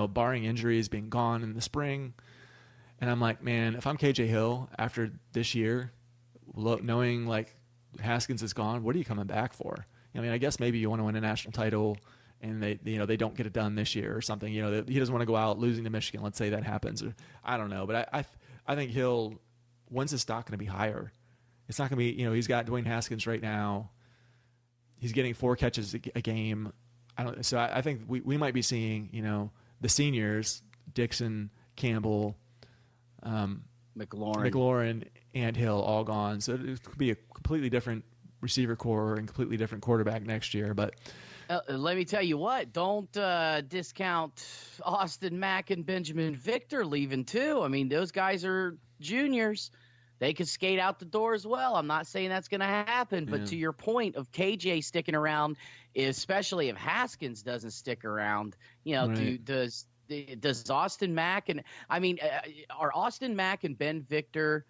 barring injuries being gone in the spring. And I'm like, man, if I'm KJ Hill after this year, knowing Haskins is gone, what are you coming back for? I guess maybe you want to win a national title and they don't get it done this year or something. He doesn't want to go out losing to Michigan. Let's say that happens. Or, I don't know. But I think when's his stock going to be higher? It's not going to be, he's got Dwayne Haskins right now. He's getting 4 catches a game. I think we might be seeing, the seniors, Dixon, Campbell, McLaurin, and Hill all gone. So it could be a completely different receiver core and completely different quarterback next year. But let me tell you what, don't discount Austin Mack and Benjamin Victor leaving too. I mean, those guys are juniors. They could skate out the door as well. I'm not saying that's going to happen, but to your point of KJ sticking around, especially if Haskins doesn't stick around, right. Does Austin Mack are Austin Mack and Ben Victor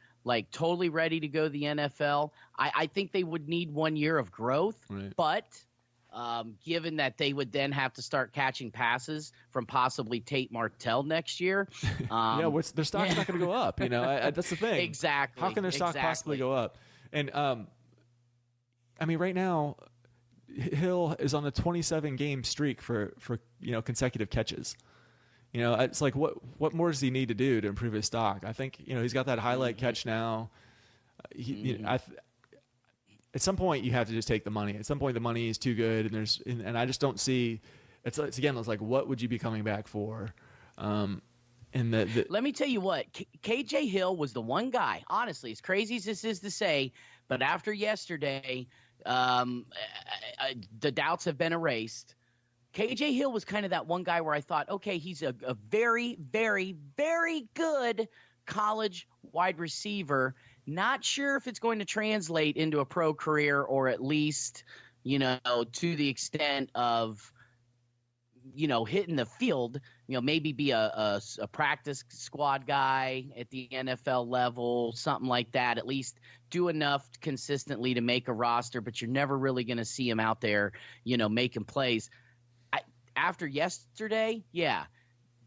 totally ready to go to the NFL? I think they would need 1 year of growth, right. But given that they would then have to start catching passes from possibly Tate Martell next year. Their stock's not going to go up. That's the thing. Exactly. How can their stock possibly go up? And right now, Hill is on a 27-game streak for consecutive catches. It's what more does he need to do to improve his stock? I think he's got that highlight catch now. At some point you have to just take the money. At some point the money is too good, and I just don't see. It's what would you be coming back for? Let me tell you what, KJ Hill was the one guy. Honestly, as crazy as this is to say, but after yesterday, the doubts have been erased. KJ Hill was kind of that one guy where I thought, okay, he's a very, very, very good college wide receiver. Not sure if it's going to translate into a pro career or at least, to the extent of, hitting the field, maybe be a practice squad guy at the NFL level, something like that, at least do enough consistently to make a roster, but you're never really going to see him out there, making plays. After yesterday,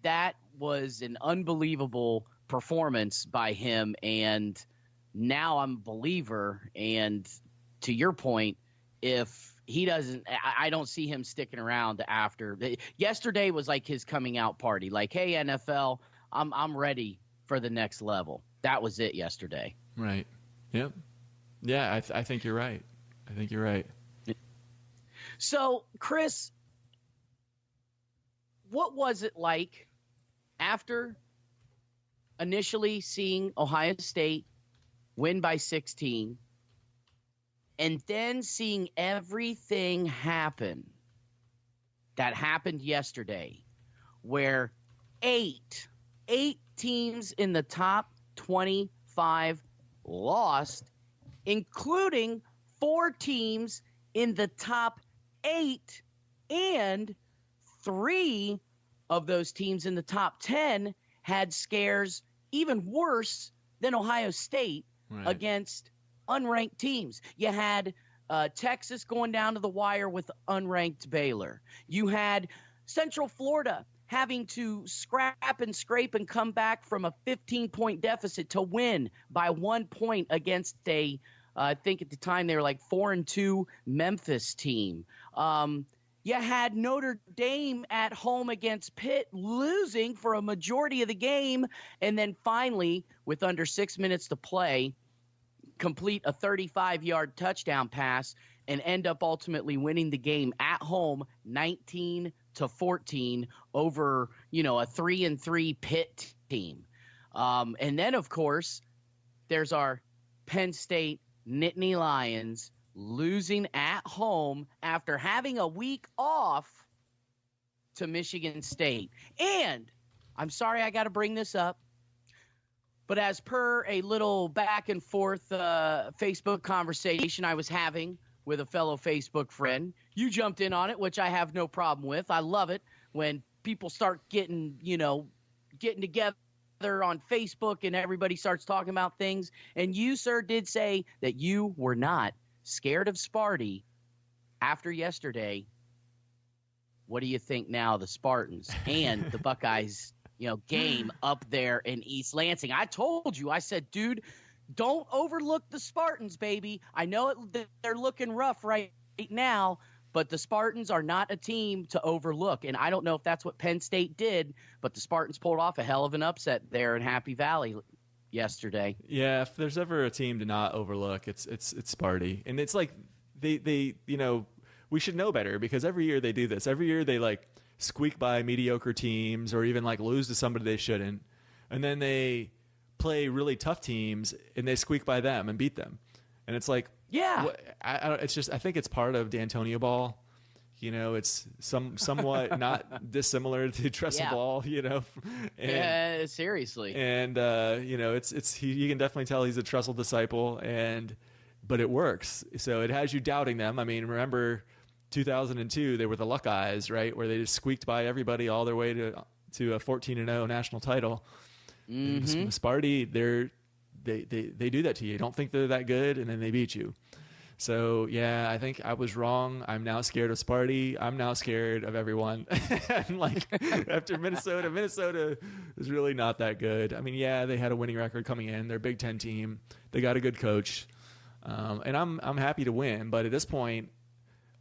that was an unbelievable performance by him, and now I'm a believer. And to your point, if he doesn't, I don't see him sticking around after. Yesterday was like his coming out party. Like, hey, NFL, I'm ready for the next level. That was it yesterday. Right. Yep. Yeah, I think you're right. I think you're right. So, Chris, what was it like after initially seeing Ohio State win by 16 and then seeing everything happen that happened yesterday, where eight teams in the top 25 lost, including 4 teams in the top 8, and 3 of those teams in the top 10 had scares even worse than Ohio State against unranked teams. You had Texas going down to the wire with unranked Baylor. You had Central Florida having to scrap and scrape and come back from a 15-point deficit to win by 1 point against a, I think at the time they were like 4-2 Memphis team. You had Notre Dame at home against Pitt losing for a majority of the game, and then finally, with under 6 minutes to play, complete a 35-yard touchdown pass and end up ultimately winning the game at home 19-14 over, a 3-3 Pitt team. And then, of course, there's our Penn State Nittany Lions losing at home after having a week off to Michigan State. And I'm sorry I got to bring this up, but as per a little back and forth Facebook conversation I was having with a fellow Facebook friend, you jumped in on it, which I have no problem with. I love it when people start getting together on Facebook and everybody starts talking about things. And you, sir, did say that you were not scared of Sparty after yesterday. What do you think now, the Spartans and the Buckeyes, game up there in East Lansing? I told you, I said, dude, don't overlook the Spartans, baby. I know they're looking rough right now, but the Spartans are not a team to overlook. And I don't know if that's what Penn State did, but the Spartans pulled off a hell of an upset there in Happy Valley yesterday. Yeah, if there's ever a team to not overlook, it's Sparty. And it's like they we should know better, because every year they do this. Every year they like squeak by mediocre teams or even like lose to somebody they shouldn't. And then they play really tough teams and they squeak by them and beat them. And it's like, yeah, it's just, I think it's part of D'Antonio ball. It's somewhat not dissimilar to Tressel ball, And, yeah, seriously. And, you can definitely tell he's a Tressel disciple, but it works. So it has you doubting them. I mean, remember 2002, they were the Buckeyes, right? Where they just squeaked by everybody all their way to a 14-0 national title. Mm-hmm. Sparty, they do that to you. You don't think they're that good, and then they beat you. So, yeah, I think I was wrong. I'm now scared of Sparty. I'm now scared of everyone. And after Minnesota is really not that good. I mean, yeah, they had a winning record coming in. They're a Big Ten team. They got a good coach. And I'm happy to win. But at this point,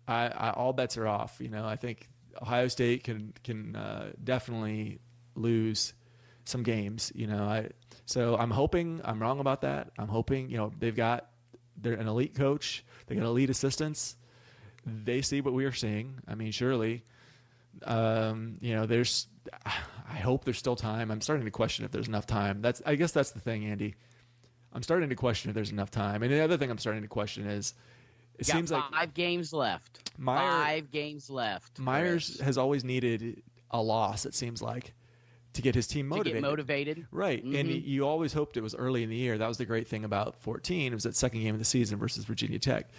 I all bets are off. I think Ohio State can definitely lose some games. So I'm hoping I'm wrong about that. I'm hoping, they're an elite coach. They got elite assistants. They see what we are seeing. I mean, surely, I hope there's still time. I'm starting to question if there's enough time. I guess that's the thing, Andy. I'm starting to question if there's enough time. And the other thing I'm starting to question is, it seems like 5 games left. 5 games left. Myers has always needed a loss, it seems like, to get his team motivated. To get motivated. Right. Mm-hmm. And you always hoped it was early in the year. That was the great thing about 14. It was that second game of the season versus Virginia Tech.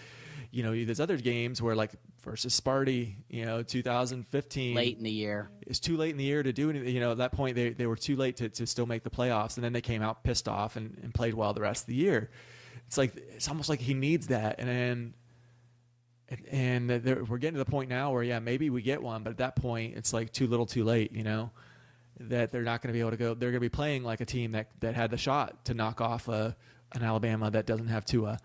There's other games where, like, versus Sparty, 2015. Late in the year. It's too late in the year to do anything. At that point, they were too late to still make the playoffs. And then they came out pissed off and played well the rest of the year. It's almost like he needs that. And we're getting to the point now where, yeah, maybe we get one. But at that point, it's like too little too late, that they're not going to be able to go. They're going to be playing like a team that had the shot to knock off an Alabama that doesn't have Tua,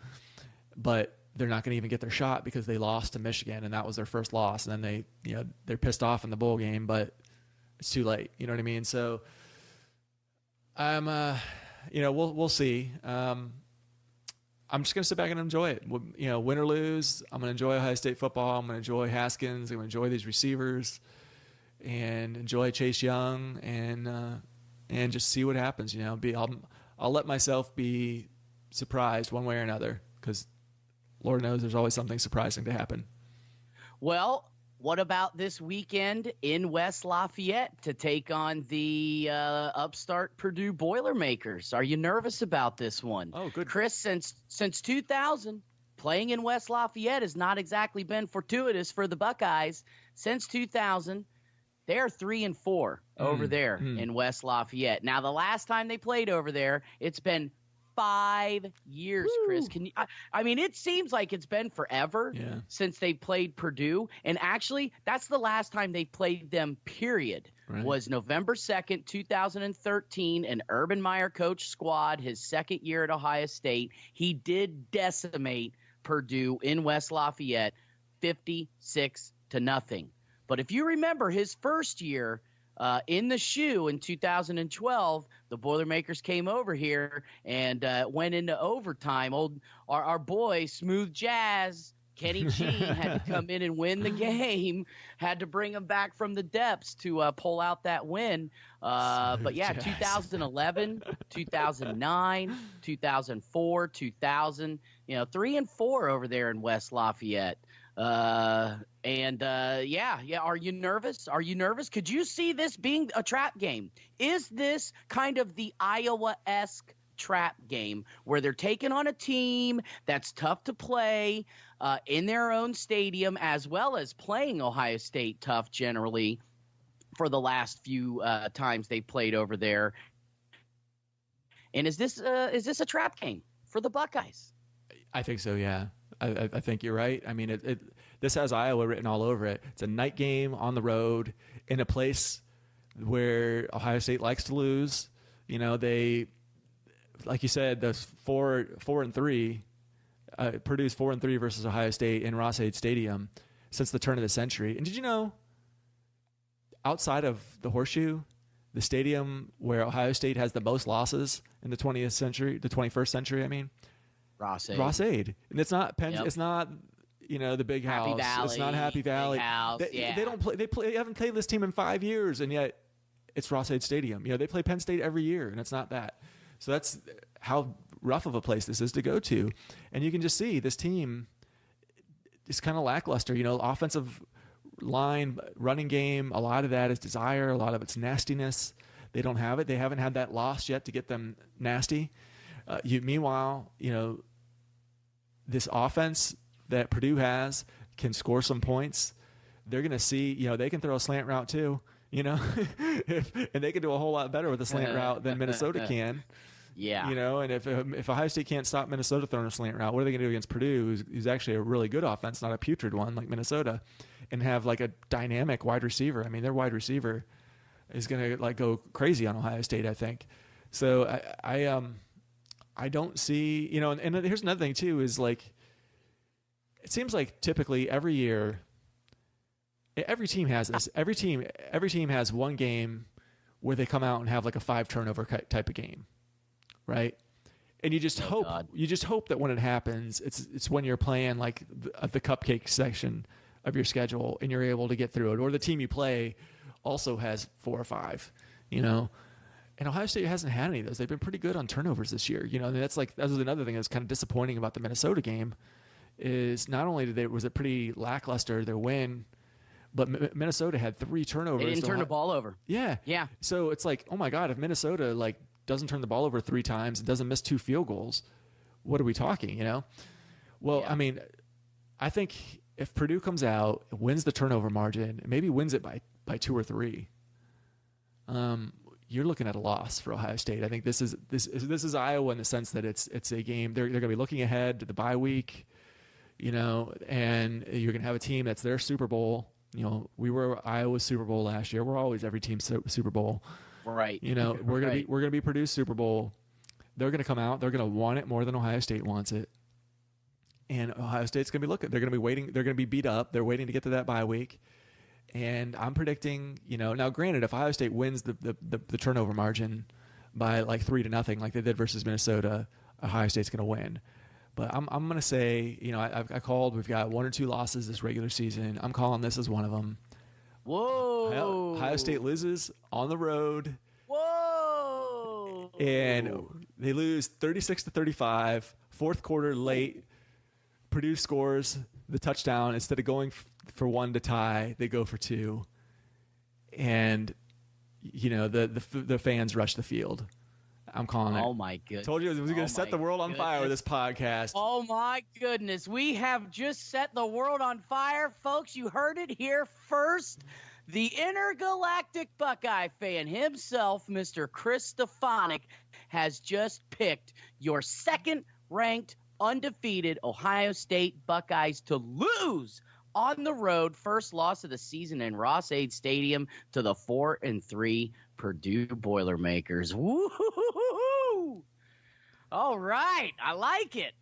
but they're not going to even get their shot because they lost to Michigan, and that was their first loss. And then they're pissed off in the bowl game, but it's too late. You know what I mean? So I'm, we'll see. I'm just going to sit back and enjoy it. Win or lose, I'm going to enjoy Ohio State football. I'm going to enjoy Haskins. I'm going to enjoy these receivers and enjoy Chase Young and just see what happens. I'll let myself be surprised one way or another because Lord knows there's always something surprising to happen. Well, what about this weekend in West Lafayette to take on the upstart Purdue Boilermakers? Are you nervous about this one? Oh, good. Chris, since 2000, playing in West Lafayette has not exactly been fortuitous for the Buckeyes. Since 2000, they're 3-4 over there in West Lafayette. Now, the last time they played over there, it's been 5 years, Chris. Can you? I mean, it seems like it's been forever since they played Purdue, and actually, that's the last time they played them. Period. Right. Was November 2nd, 2013. An Urban Meyer coach squad, his second year at Ohio State. He did decimate Purdue in West Lafayette, 56-0. But if you remember his first year. In the shoe in 2012, the Boilermakers came over here and went into overtime. Our boy, Smooth Jazz, Kenny G, had to come in and win the game, had to bring him back from the depths to pull out that win. But yeah, 2011, 2009, 2004, 2000, 3-4 over there in West Lafayette. Are you nervous? Are you nervous? Could you see this being a trap game? Is this kind of the Iowa-esque trap game where they're taking on a team that's tough to play in their own stadium, as well as playing Ohio State tough generally for the last few times they played over there? And is this a trap game for the Buckeyes? I think so, yeah. I think you're right. I mean, this has Iowa written all over it. It's a night game on the road in a place where Ohio State likes to lose. They, like you said, the 4-3, Purdue's 4-3 versus Ohio State in Ross-Ade Stadium since the turn of the century. And did you know, outside of the Horseshoe, the stadium where Ohio State has the most losses in the 21st century, I mean, Ross-Ade. And it's not Penn. Yep. It's not the big Happy house. Valley, it's not Happy Valley. House, they don't play. They haven't played this team in 5 years, and yet it's Ross-Ade Stadium. They play Penn State every year, and it's not that. So that's how rough of a place this is to go to, and you can just see this team is kind of lackluster. Offensive line, running game. A lot of that is desire. A lot of it's nastiness. They don't have it. They haven't had that loss yet to get them nasty. Meanwhile, this offense that Purdue has can score some points. They're going to see, they can throw a slant route too, and they can do a whole lot better with a slant route than Minnesota can. Yeah. And if Ohio State can't stop Minnesota throwing a slant route, what are they going to do against Purdue, who's actually a really good offense, not a putrid one like Minnesota, and have like a dynamic wide receiver? I mean, their wide receiver is going to go crazy on Ohio State, I think. So I don't see, and here's another thing too, is like, it seems like typically every year, every team has this. Every team has one game where they come out and have like a 5 turnover type of game, right? And you just hope that when it happens, it's when you're playing like the cupcake section of your schedule and you're able to get through it, or the team you play also has 4 or 5, And Ohio State hasn't had any of those. They've been pretty good on turnovers this year. And that was another thing that's kind of disappointing about the Minnesota game, is not only was it pretty lackluster their win, but Minnesota had 3 turnovers. They didn't turn the ball over. Yeah. Yeah. So it's like, oh my God, if Minnesota doesn't turn the ball over 3 times and doesn't miss 2 field goals, what are we talking? Well, yeah. I mean, I think if Purdue comes out, wins the turnover margin, maybe wins it by 2 or 3, you're looking at a loss for Ohio State. I think this is Iowa in the sense that it's a game they're going to be looking ahead to the bye week, and you're going to have a team that's their Super Bowl we were Iowa's Super Bowl last year. We're always every team's Super Bowl. Right. We're gonna be Purdue's Super Bowl. They're gonna come out. They're gonna want it more than Ohio State wants it. And Ohio State's gonna be looking. They're gonna be waiting. They're gonna be beat up. They're waiting to get to that bye week. And I'm predicting, now granted, if Ohio State wins the turnover margin by like 3-0, like they did versus Minnesota, Ohio State's gonna win. But I'm gonna say, I called. We've got 1 or 2 losses this regular season. I'm calling this as one of them. Whoa! Ohio State loses on the road. Whoa! And they lose 36-35. Fourth quarter late. Purdue scores the touchdown. Instead of going for 1 to tie, they go for 2. And the fans rush the field. I'm calling it. Oh my goodness! Told you it was going to set the world on fire with this podcast. Oh my goodness! We have just set the world on fire, folks. You heard it here first. The intergalactic Buckeye fan himself, Mr. Chris Stefanik, has just picked your second-ranked, undefeated Ohio State Buckeyes to lose on the road. First loss of the season in Ross-Ade Stadium to the 4-3 Purdue Boilermakers. Woo-hoo-hoo-hoo-hoo! All right. I like it,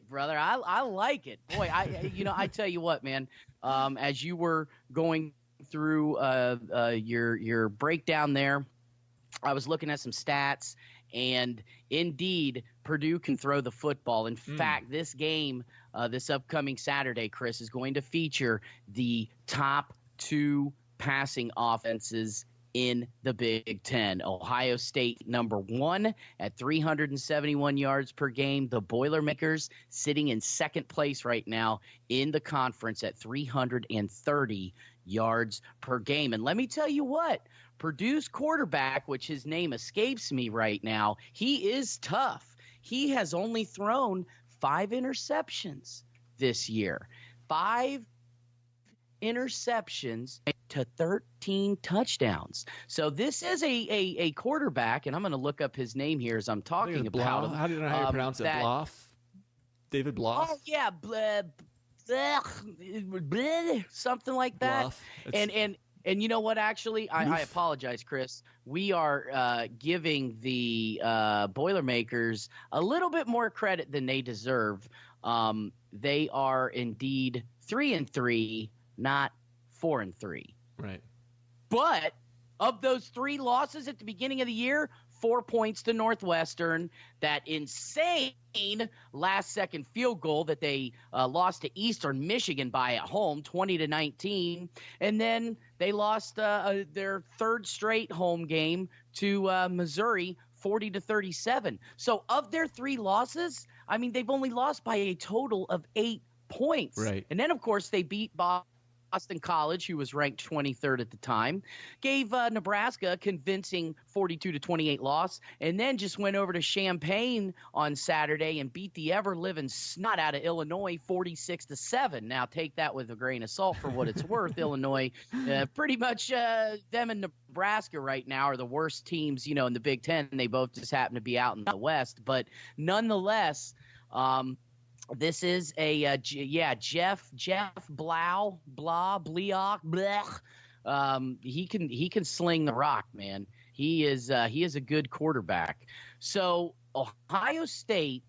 brother. I like it. Boy, I tell you what, man, as you were going through your breakdown there, I was looking at some stats, and indeed, Purdue can throw the football. In fact, this game, this upcoming Saturday, Chris, is going to feature the top 2 passing offenses in the Big Ten. Ohio State, number 1 at 371 yards per game. The Boilermakers sitting in second place right now in the conference at 330 yards per game. And let me tell you what, Purdue's quarterback, which his name escapes me right now, he is tough. He has only thrown 5 interceptions this year. 5 interceptions to 13 touchdowns. So this is a quarterback, and I'm going to look up his name here as I'm talking about him. How do you know how you pronounce it? Bloff? David Bloff? Oh, yeah. Something like that. Bluff. And you know what, actually? I apologize, Chris. We are giving the Boilermakers a little bit more credit than they deserve. They are indeed 3-3, not 4-3. Right. But of those 3 losses at the beginning of the year, 4 points to Northwestern, that insane last-second field goal that they lost to Eastern Michigan by at home, 20-19, and then they lost their 3rd straight home game to Missouri, 40-37. So of their 3 losses, I mean, they've only lost by a total of 8 points. Right. And then, of course, they beat Boston College, who was ranked 23rd at the time, gave Nebraska a convincing 42-28 loss, and then just went over to Champaign on Saturday and beat the ever-living snot out of Illinois 46-7. Now, take that with a grain of salt for what it's worth. Illinois, pretty much them and Nebraska right now are the worst teams, in the Big Ten. They both just happen to be out in the West. But nonetheless, this is a Jeff Bleoch. He can sling the rock, man. He is a good quarterback. So Ohio State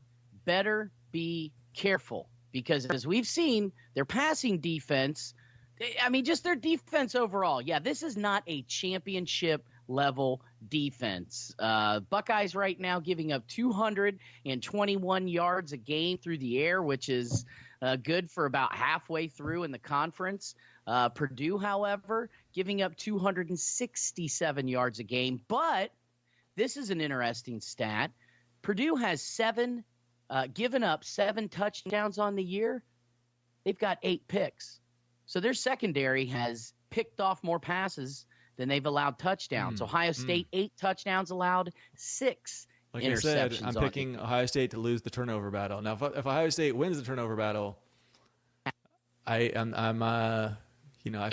better be careful, because as we've seen, their passing defense, just their defense overall. Yeah, this is not a championship level defense. Buckeyes right now giving up 221 yards a game through the air, which is good for about halfway through in the conference. Purdue, however, giving up 267 yards a game. But this is an interesting stat. Purdue has given up 7 touchdowns on the year. They've got 8 picks. So their secondary has picked off more passes than they've allowed touchdowns. Ohio State, 8 touchdowns allowed, 6 like interceptions. I said, I'm picking Ohio State to lose the turnover battle. Now, if Ohio State wins the turnover battle, I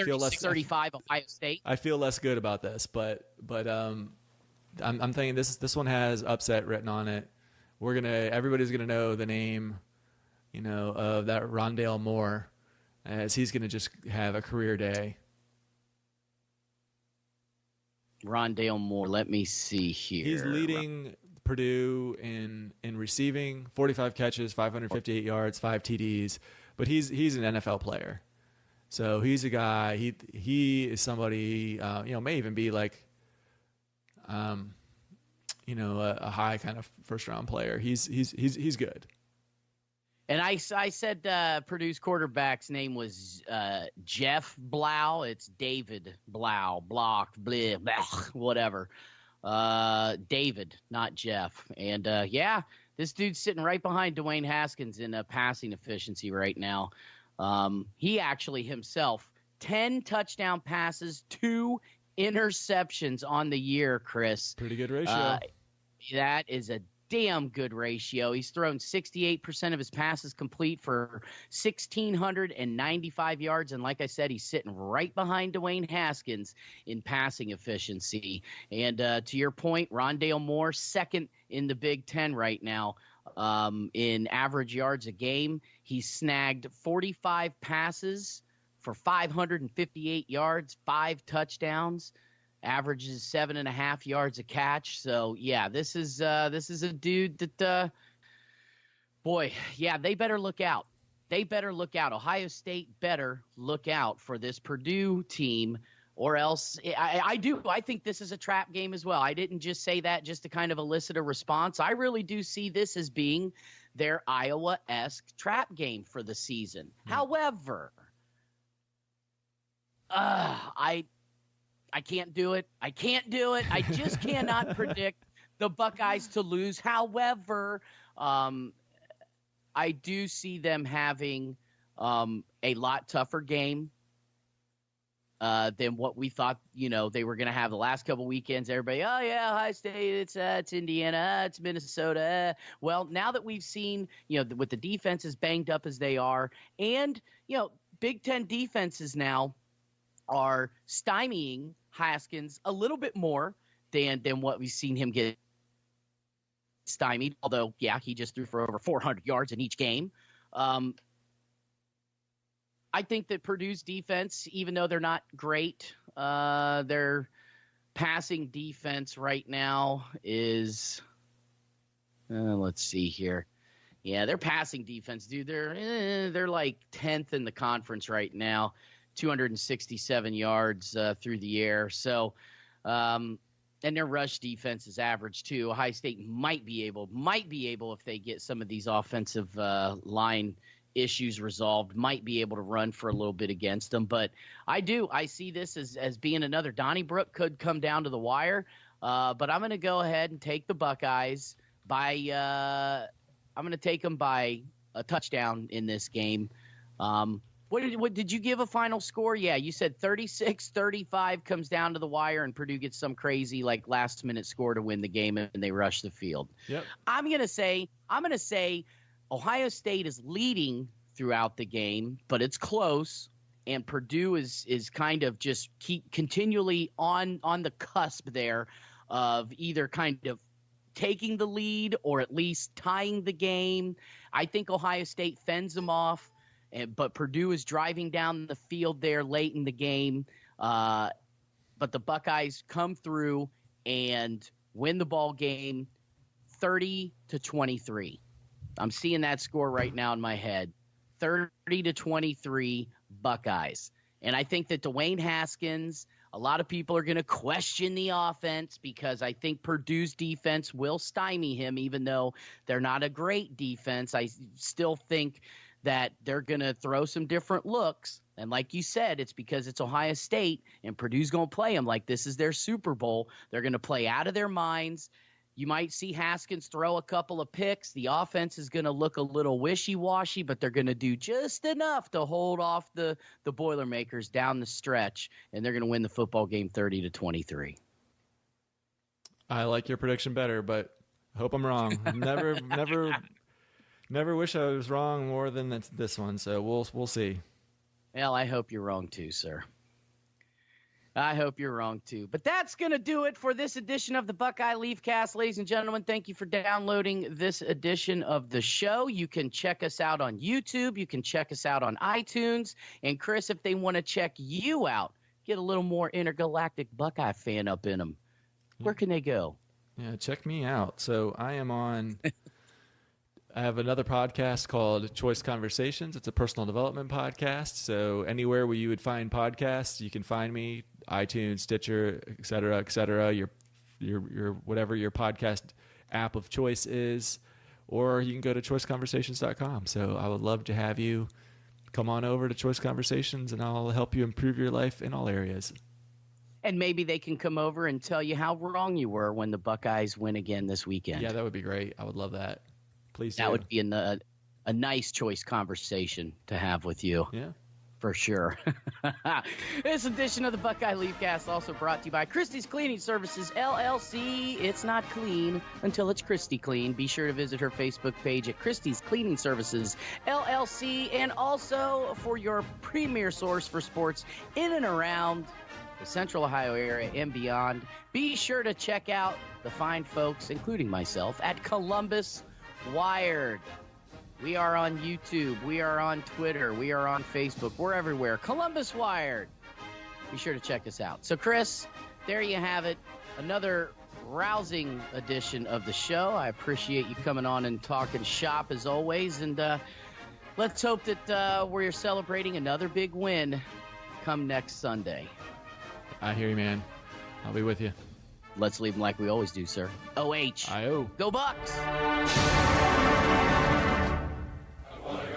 feel less 35 Ohio State. I feel less good about this, but I'm thinking this one has upset written on it. Everybody's gonna know the name, of that Rondale Moore. as he's going to just have a career day. Rondale Moore, let me see here. He's leading Purdue in receiving, 45 catches, 558 yards, 5 TDs, but he's an NFL player. So he's a guy, he is somebody, may even be like, a high kind of first round player. He's good. And I said Purdue's quarterback's name was Jeff Blau. It's David Blau, blocked, blah, blah, whatever. David, not Jeff. And, this dude's sitting right behind Dwayne Haskins in passing efficiency right now. He actually himself, 10 touchdown passes, 2 interceptions on the year, Chris. Pretty good ratio. That is a damn good ratio. He's thrown 68% of his passes complete for 1,695 yards. And like I said, he's sitting right behind Dwayne Haskins in passing efficiency. And to your point, Rondale Moore, second in the Big Ten right now in average yards a game. He snagged 45 passes for 558 yards, 5 touchdowns. Averages 7.5 yards a catch. So yeah, this is a dude that, they better look out. They better look out. Ohio State better look out for this Purdue team, or else I think this is a trap game as well. I didn't just say that just to kind of elicit a response. I really do see this as being their Iowa-esque trap game for the season. However, I can't do it. I just cannot predict the Buckeyes to lose. However, I do see them having a lot tougher game than what we thought, they were going to have the last couple weekends. Everybody, oh, yeah, Ohio State, it's Indiana, it's Minnesota. Well, now that we've seen, with the defenses banged up as they are, and, Big Ten defenses now are stymieing Haskins a little bit more than what we've seen him get stymied. Although, yeah, he just threw for over 400 yards in each game. I think that Purdue's defense, even though they're not great, their passing defense right now is, let's see here. Yeah, their passing defense, dude, they're like 10th in the conference right now. 267 yards through the air. So, and their rush defense is average too. Ohio State might be able if they get some of these offensive line issues resolved, might be able to run for a little bit against them. But I see this as being another Donnybrook could come down to the wire. But I'm going to go ahead and take the Buckeyes by. I'm going to take them by a touchdown in this game. What did you give a final score? Yeah, you said 36-35 comes down to the wire, and Purdue gets some crazy last-minute score to win the game, and they rush the field. Yep. I'm gonna say Ohio State is leading throughout the game, but it's close, and Purdue is kind of just continually on the cusp there of either kind of taking the lead or at least tying the game. I think Ohio State fends them off. But Purdue is driving down the field there late in the game. But the Buckeyes come through and win the ball game 30-23. I'm seeing that score right now in my head. 30-23 Buckeyes. And I think that Dwayne Haskins, a lot of people are going to question the offense because I think Purdue's defense will stymie him, even though they're not a great defense. I still think that they're going to throw some different looks. And like you said, it's because it's Ohio State and Purdue's going to play them like this is their Super Bowl. They're going to play out of their minds. You might see Haskins throw a couple of picks. The offense is going to look a little wishy-washy, but they're going to do just enough to hold off the Boilermakers down the stretch, and they're going to win the football game 30-23. I like your prediction better, but I hope I'm wrong. Never wish I was wrong more than this one, so we'll see. Well, I hope you're wrong too, sir. I hope you're wrong, too. But that's going to do it for this edition of the Buckeye Leafcast. Ladies and gentlemen, thank you for downloading this edition of the show. You can check us out on YouTube. You can check us out on iTunes. And, Chris, if they want to check you out, get a little more intergalactic Buckeye fan up in them, where can they go? Yeah, check me out. So I am on... I have another podcast called Choice Conversations. It's a personal development podcast. So anywhere where you would find podcasts, you can find me, iTunes, Stitcher, et cetera, your whatever your podcast app of choice is, or you can go to choiceconversations.com. So I would love to have you come on over to Choice Conversations, and I'll help you improve your life in all areas. And maybe they can come over and tell you how wrong you were when the Buckeyes win again this weekend. Yeah, that would be great. I would love that. Please do. That would be a nice choice conversation to have with you. Yeah. For sure. This edition of the Buckeye Leafcast also brought to you by Christie's Cleaning Services, LLC. It's not clean until it's Christy clean. Be sure to visit her Facebook page at Christie's Cleaning Services, LLC. And also for your premier source for sports in and around the Central Ohio area and beyond, be sure to check out the fine folks, including myself, at Columbus Wired. We are on YouTube. We are on Twitter. We are on Facebook. We're everywhere. Columbus Wired. Be sure to check us out. So, Chris, there you have it. Another rousing edition of the show. I appreciate you coming on and talking shop as always. And let's hope that we're celebrating another big win come next Sunday. I hear you, man. I'll be with you. Let's leave them like we always do, sir. O-H. I-O. Go Bucks!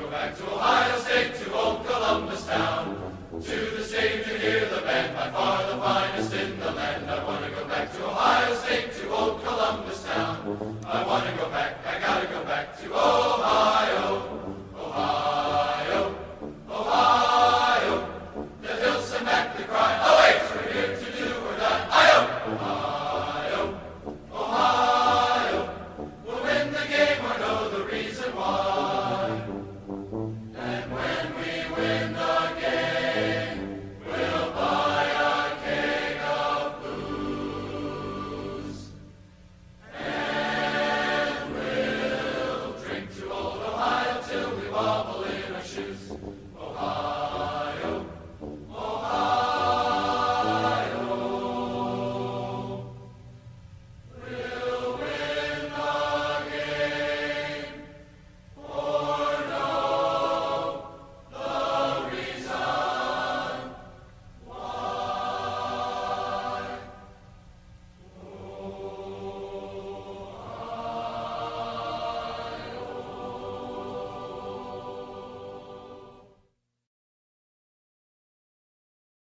Back to Ohio State, to old Columbus town, to the stage to hear the band, by far the finest in the land. I want to go back to Ohio State, to old Columbus town. I want to go back, I gotta go back to old